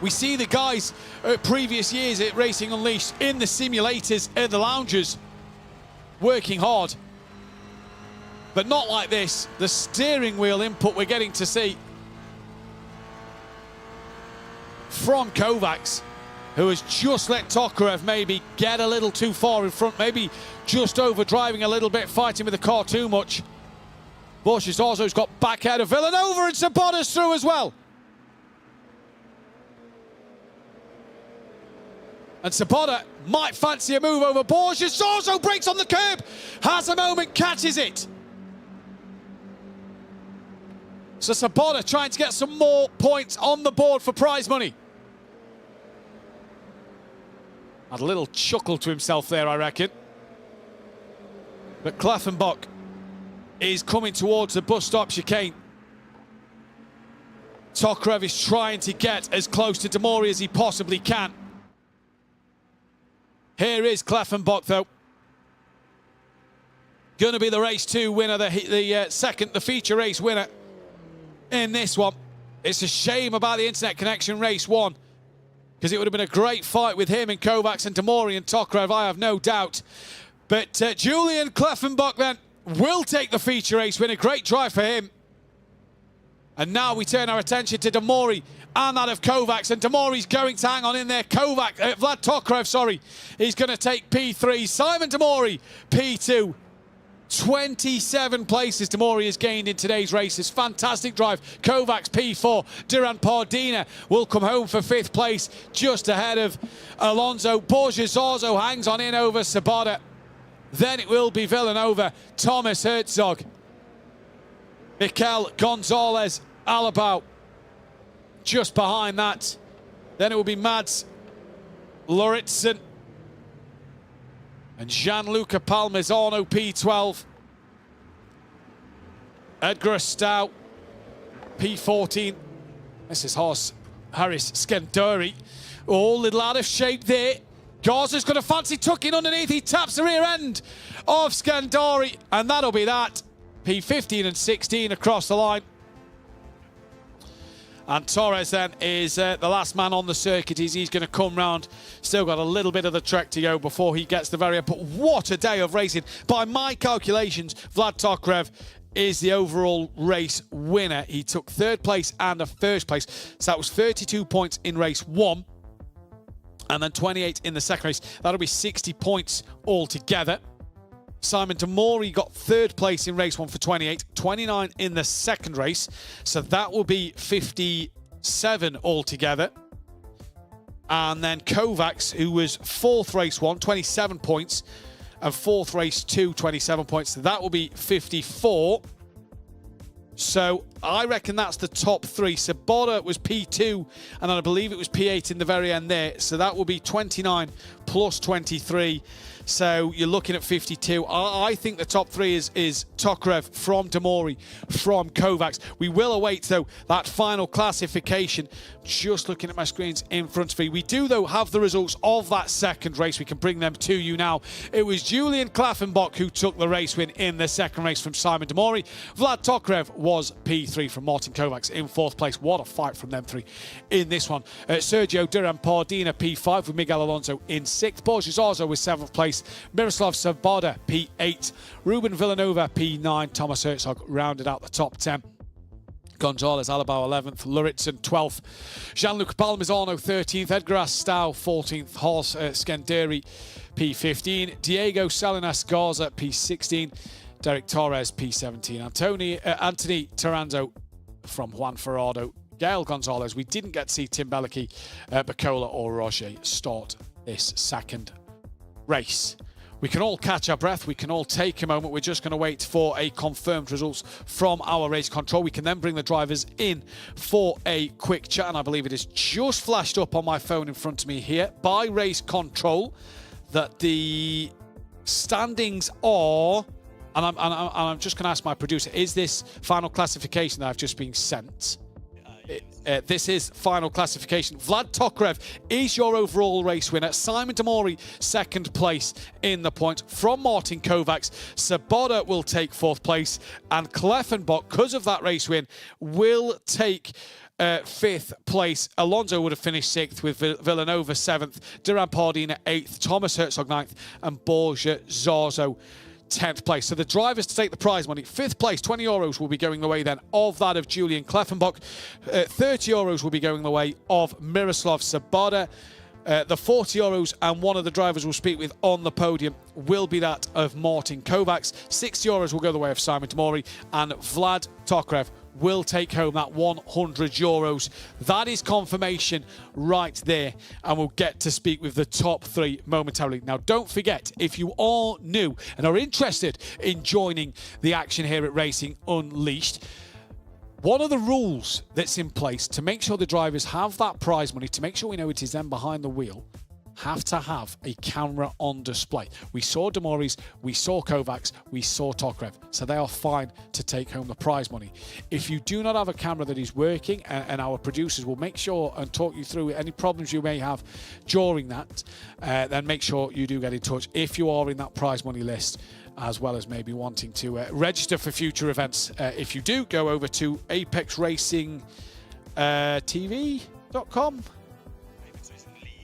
We see the guys previous years at Racing Unleashed in the simulators, in the lounges, working hard. But not like this. The steering wheel input we're getting to see from Kovacs, who has just let Tokarev maybe get a little too far in front, maybe just overdriving a little bit, fighting with the car too much. Borja Zorzo's got back out of Villanova, and Sabota's through as well. And Sabota might fancy a move over Borja. Zorzo breaks on the curb, has a moment, catches it. So Sabota trying to get some more points on the board for prize money. Had a little chuckle to himself there, I reckon. But Kleffenbach is coming towards the bus stop chicane. Tokarev is trying to get as close to Demori as he possibly can. Here is Kleffenbach, though. going to be the race 2 winner, the feature race winner in this one. It's a shame about the internet connection race 1, because it would have been a great fight with him and Kovacs and Damori and Tokarev, I have no doubt. But Julian Kleffenbach then will take the feature race win. A great drive for him. And now we turn our attention to Damori and that of Kovacs. And Damori's going to hang on in there. Vlad Tokarev, sorry, he's going to take P3. Simon Damori, P2. 27 places Damori has gained in today's races. Fantastic drive. Kovacs P4. Duran Pardina will come home for 5th place, just ahead of Alonso. Borja Zorzo hangs on in over Sabota. Then it will be Villanova, Thomas Herzog, Mikel Gonzalez Alabau just behind that. Then it will be Mads Lauritsen and Gianluca Palmisano, P12. Edgar Stow, P14. This is horse Harris Skenduri. Oh, little out of shape there. Garza's got a fancy tuck in underneath. He taps the rear end of Skenduri, and that'll be that. P15 and 16 across the line. And Torres then is the last man on the circuit. He's going to come round. Still got a little bit of the trek to go before he gets the very end. But what a day of racing. By my calculations, Vlad Tokarev is the overall race winner. He took 3rd place and a 1st place. So that was 32 points in race 1. And then 28 in the second race. That'll be 60 points altogether. Simon Damori got 3rd place in race 1 for 28, 29 in the second race. So that will be 57 altogether. And then Kovacs, who was 4th race 1, 27 points, and 4th race 2, 27 points. So that will be 54. So I reckon that's the top 3. Sabota was P2, and then I believe it was P8 in the very end there. So that will be 29 plus 23. So you're looking at 52. I think the top 3 is Tokarev, from Damori, from Kovacs. We will await, though, that final classification. Just looking at my screens in front of me. We do, though, have the results of that second race. We can bring them to you now. It was Julian Kleffenbach who took the race win in the second race from Simon Damori. Vlad Tokarev was P3 from Martin Kovacs in 4th place. What a fight from them 3 in this one. Sergio Duran Pardina, P5, with Miguel Alonso in 6th. Borja Zorzo was 7th place. Miroslav Sabota, P8. Ruben Villanova, P9. Thomas Herzog rounded out the top 10. Gonzalez Alabau 11th, Lauritsen 12th, Gianluca Palmisano 13th, Edgar Stow 14th, Horst Skenduri P15, Diego Salinas Garza P16, Derek Torres P17, Anthony Taranzo from Juan Ferrado, Gael Gonzalez. We didn't get to see Tim Belicky, Bacola or Roger start this second race. We can all catch our breath. We can all take a moment. We're just going to wait for a confirmed results from our race control. We can then bring the drivers in for a quick chat. And I believe it is just flashed up on my phone in front of me here by race control that the standings are, and I'm just going to ask my producer, is this final classification that I've just been sent? This is final classification. Vlad Tokarev is your overall race winner. Simon Damori, 2nd place in the points from Martin Kovacs. Sabota will take 4th place. And Kleffenbach, because of that race win, will take 5th place. Alonso would have finished 6th with Villanova 7th. Duran Pardina 8th. Thomas Herzog 9th. And Borja Zorzo 10th place. So the drivers to take the prize money. 5th place, 20 euros will be going the way then of that of Julian Kleffenbach. 30 euros will be going the way of Miroslav Sabota. The 40 euros and one of the drivers we'll speak with on the podium will be that of Martin Kovacs. 60 euros will go the way of Simon Damori, and Vlad Tokarev will take home that 100 euros. That is confirmation right there, and we'll get to speak with the top 3 momentarily. Now, don't forget, if you are new and are interested in joining the action here at Racing Unleashed, one of the rules that's in place to make sure the drivers have that prize money, to make sure we know it is them behind the wheel, have to have a camera on display. We saw Damori's, we saw Kovacs, we saw Tokarev, so they are fine to take home the prize money. If you do not have a camera that is working, and our producers will make sure and talk you through any problems you may have during that, then make sure you do get in touch if you are in that prize money list. as well as maybe wanting to register for future events. If you do, go over to apexracingtv.com,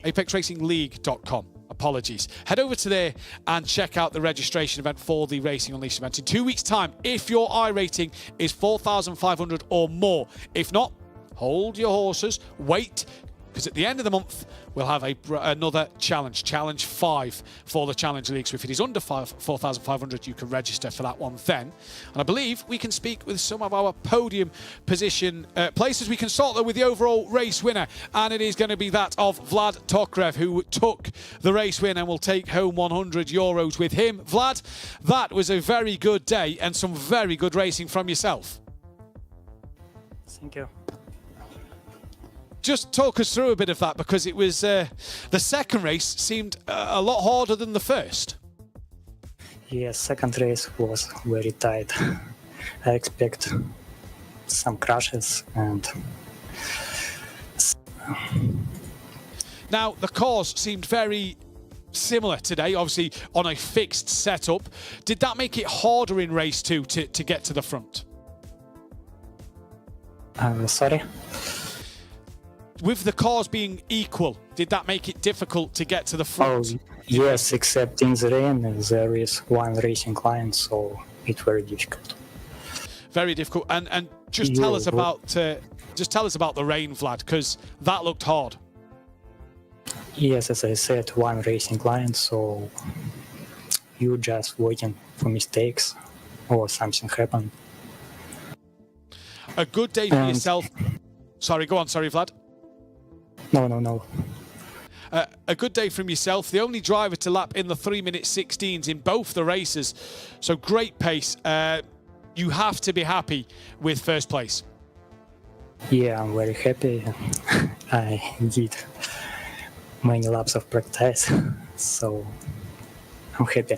apexracingleague.com. Apologies. Head over to there and check out the registration event for the Racing Unleashed event in 2 weeks' time. If your iRating is 4,500 or more, if not, hold your horses, wait, because at the end of the month, we'll have another challenge 5 for the Challenge League. So if it is under 4,500, you can register for that one then. And I believe we can speak with some of our podium position places. We can start though with the overall race winner, and it is going to be that of Vlad Tokrev, who took the race win and will take home €100 with him. Vlad, that was a very good day and some very good racing from yourself. Thank you. Just talk us through a bit of that, because it was the second race seemed a lot harder than the first. Yes, second race was very tight. I expect some crashes and... Now, the cars seemed very similar today, obviously on a fixed setup. Did that make it harder in race 2 to get to the front? Sorry? With the cars being equal, did that make it difficult to get to the front? Oh, yes, except in the rain there is one racing line, so it's very difficult. Very difficult. And just tell us about the rain, Vlad, because that looked hard. Yes, as I said, one racing line, so you just waiting for mistakes or something happened. A good day for yourself. Sorry, go on. Sorry, Vlad. No. A good day from yourself. The only driver to lap in the 3-minute 16s in both the races. So great pace. You have to be happy with first place. Yeah, I'm very happy. I did many laps of practice, so I'm happy.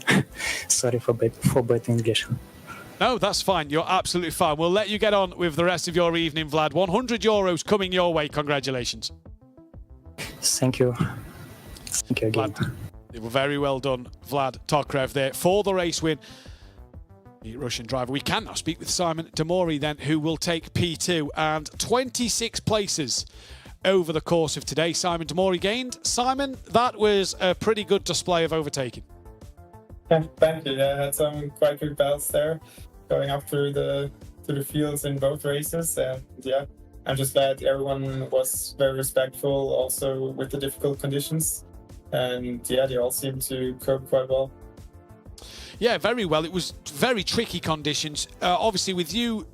Sorry for bad English. No, that's fine. You're absolutely fine. We'll let you get on with the rest of your evening, Vlad. €100 coming your way. Congratulations. Thank you. Thank you again. Vlad, very well done, Vlad Tokrev there for the race win. The Russian driver. We can now speak with Simon Demori then, who will take P2 and 26 places over the course of today. Simon Demori gained. Simon, that was a pretty good display of overtaking. Thank you. Yeah, I had some quite good battles there, going up through the fields in both races, and yeah, I'm just glad everyone was very respectful also with the difficult conditions, and yeah, they all seemed to cope quite well. Yeah, very well. It was very tricky conditions. Obviously, with you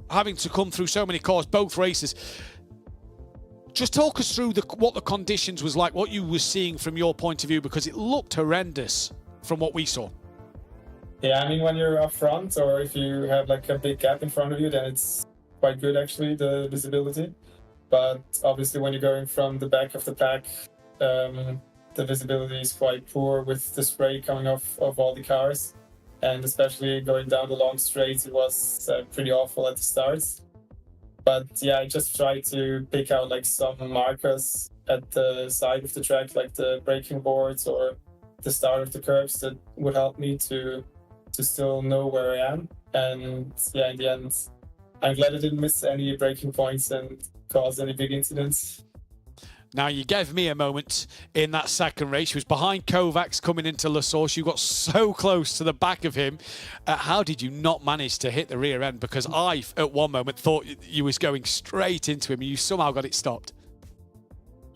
having to come through so many cars, both races, just talk us through what the conditions was like, what you were seeing from your point of view, because it looked horrendous from what we saw. Yeah, I mean, when you're up front, or if you have like a big gap in front of you, then it's quite good actually, the visibility. But obviously when you're going from the back of the pack, the visibility is quite poor with the spray coming off of all the cars, and especially going down the long straights, it was pretty awful at the starts. But yeah, I just tried to pick out like some markers at the side of the track, like the braking boards or the start of the curves, that would help me to still know where I am. And yeah, in the end, I'm glad I didn't miss any braking points and cause any big incidents. Now, you gave me a moment in that second race. You was behind Kovacs coming into La Source. You got so close to the back of him. How did you not manage to hit the rear end? Because I, at one moment, thought you was going straight into him and you somehow got it stopped.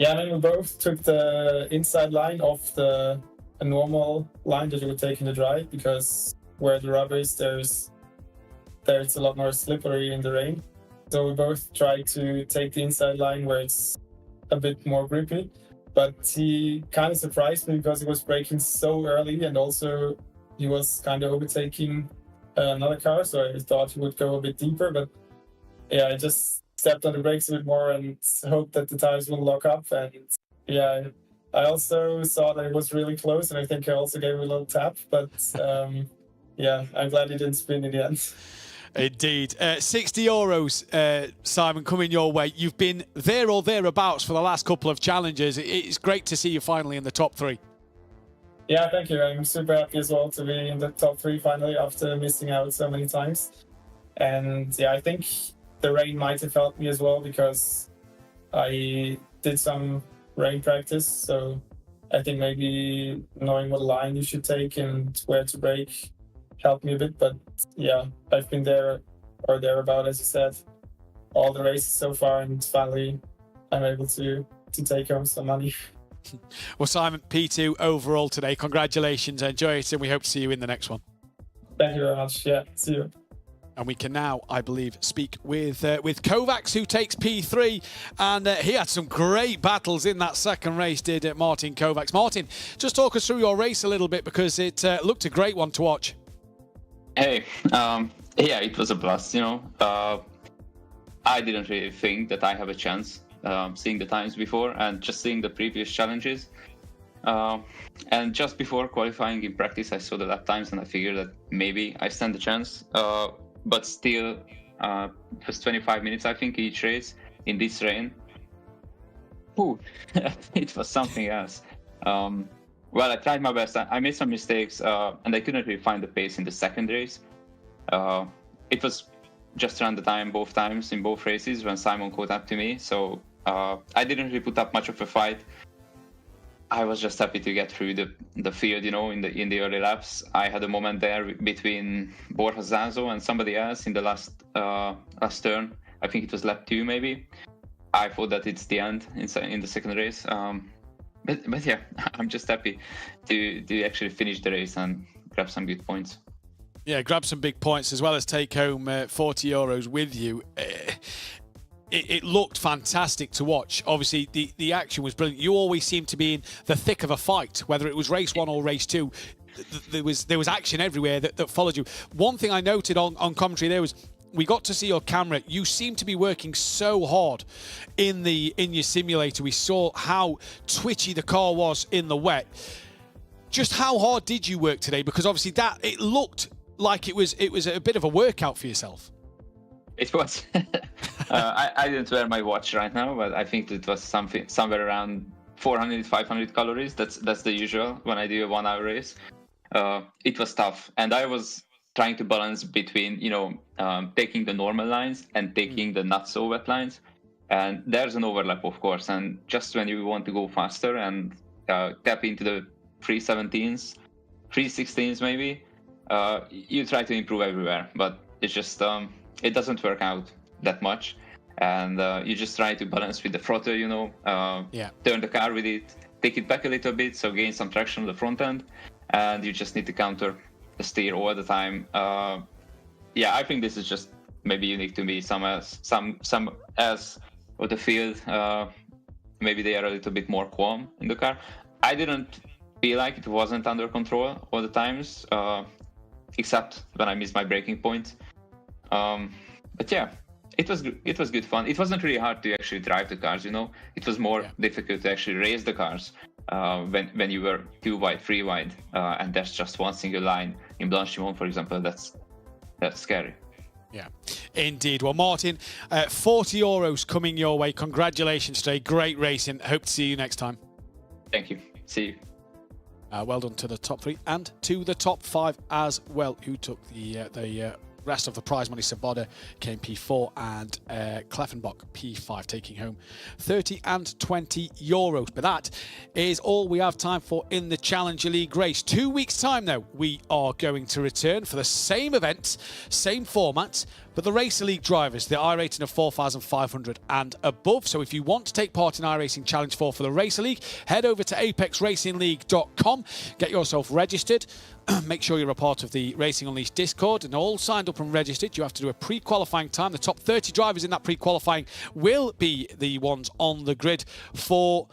Yeah, I mean, we both took the inside line off a normal line that you would take in the drive, because where the rubber is, there's a lot more slippery in the rain. So we both tried to take the inside line where it's a bit more grippy, but he kind of surprised me because he was braking so early, and also he was kind of overtaking another car, so I thought he would go a bit deeper. But yeah, I just stepped on the brakes a bit more and hoped that the tires will lock up. And yeah, I also saw that it was really close, and I think I also gave him a little tap, but yeah, I'm glad he didn't spin in the end. Indeed. €60, Simon, coming your way. You've been there or thereabouts for the last couple of challenges. It's great to see you finally in the top three. Yeah, thank you. I'm super happy as well to be in the top 3 finally after missing out so many times. And yeah, I think the rain might have helped me as well because I did some rain practice. So I think maybe knowing what line you should take and where to brake helped me a bit. But yeah, I've been there or thereabout, as you said, all the races so far, and finally I'm able to take home some money. Well, Simon, P2 overall today. Congratulations. Enjoy it, and we hope to see you in the next one. Thank you very much. Yeah, see you. And we can now, I believe, speak with Kovacs, who takes P3. And he had some great battles in that second race, did Martin Kovacs. Martin, just talk us through your race a little bit, because it looked a great one to watch. Hey, yeah, it was a blast, you know. I didn't really think that I have a chance, seeing the times before and just seeing the previous challenges. And just before qualifying in practice, I saw the lap times and I figured that maybe I stand a chance. But still, it was 25 minutes, I think, each race in this rain. Ooh, it was something else. Well, I tried my best. I made some mistakes, and I couldn't really find the pace in the second race. It was just around the time both times in both races when Simon caught up to me. So I didn't really put up much of a fight. I was just happy to get through the field, you know, in the early laps. I had a moment there between Borja Zazo and somebody else in the last turn. I think it was lap 2 maybe. I thought that it's the end in the second race. But yeah, I'm just happy to actually finish the race and grab some good points. Yeah, grab some big points as well as take home €40 with you. It looked fantastic to watch. Obviously, the action was brilliant. You always seemed to be in the thick of a fight, whether it was race 1 or race 2. There was action everywhere that followed you. One thing I noted on commentary there was we got to see your camera. You seemed to be working so hard in your simulator. We saw how twitchy the car was in the wet. Just how hard did you work today? Because obviously it looked like it was a bit of a workout for yourself. It was. I didn't wear my watch right now, but I think it was somewhere around 400, 500 calories. That's the usual when I do a 1 hour race. It was tough, and I was trying to balance between, you know, taking the normal lines and taking the not so wet lines. And there's an overlap, of course. And just when you want to go faster and tap into the 317s, 316s maybe, you try to improve everywhere, but it's just it doesn't work out that much, and you just try to balance with the throttle, you know, turn the car with it, take it back a little bit, so gain some traction on the front end, and you just need to counter the steer all the time. Yeah, I think this is just maybe unique to me. Some else of the field, maybe they are a little bit more calm in the car. I didn't feel like it wasn't under control all the times, except when I missed my braking point. But yeah, it was good fun. It wasn't really hard to actually drive the cars, you know. It was more difficult to actually race the cars when you were 2 wide, 3 wide, and there's just one single line in Blanchimont, for example. That's scary. Yeah, indeed. Well, Martin, €40 coming your way. Congratulations today. Great racing. Hope to see you next time. Thank you. See you. Well done to the top 3 and to the top 5 as well, who took the rest of the prize money. Svoboda came P4 and Kleffenbach P5, taking home 30 and 20 euros. But that is all we have time for in the Challenger League race. 2 weeks' time, though, we are going to return for the same event, same format, but the Racer League drivers, the iRating of 4,500 and above. So if you want to take part in iRacing Challenge 4 for the Racer League, head over to apexracingleague.com, get yourself registered. Make sure you're a part of the Racing Unleashed Discord and all signed up and registered. You have to do a pre-qualifying time. The top 30 drivers in that pre-qualifying will be the ones on the grid for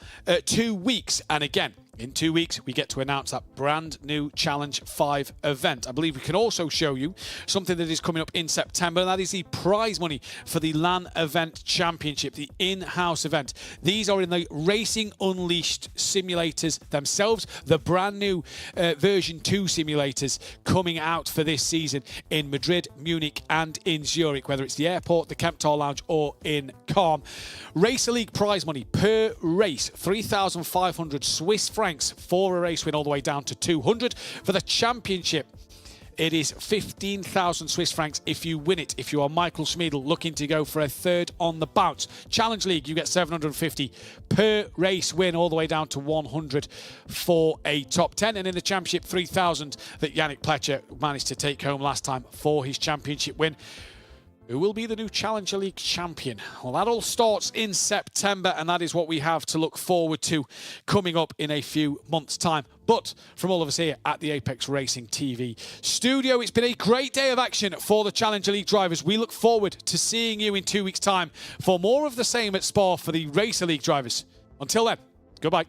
2 weeks. And again, in 2 weeks, we get to announce that brand new Challenge 5 event. I believe we can also show you something that is coming up in September, and that is the prize money for the LAN Event Championship, the in-house event. These are in the Racing Unleashed simulators themselves, the brand new version 2 simulators coming out for this season in Madrid, Munich, and in Zurich, whether it's the airport, the Kemptor Lounge, or in Calm. Racer League prize money per race, 3,500 Swiss francs francs for a race win, all the way down to 200. For the championship, it is 15,000 Swiss francs if you win it. If you are Michael Schmiedel looking to go for a third on the bounce. Challenge League, you get 750 per race win, all the way down to 100 for a top 10. And in the championship, 3,000 that Yannick Pletcher managed to take home last time for his championship win. Who will be the new Challenger League champion? Well, that all starts in September, and that is what we have to look forward to coming up in a few months' time. But from all of us here at the Apex Racing TV studio, it's been a great day of action for the Challenger League drivers. We look forward to seeing you in 2 weeks' time for more of the same at Spa for the Racer League drivers. Until then, goodbye.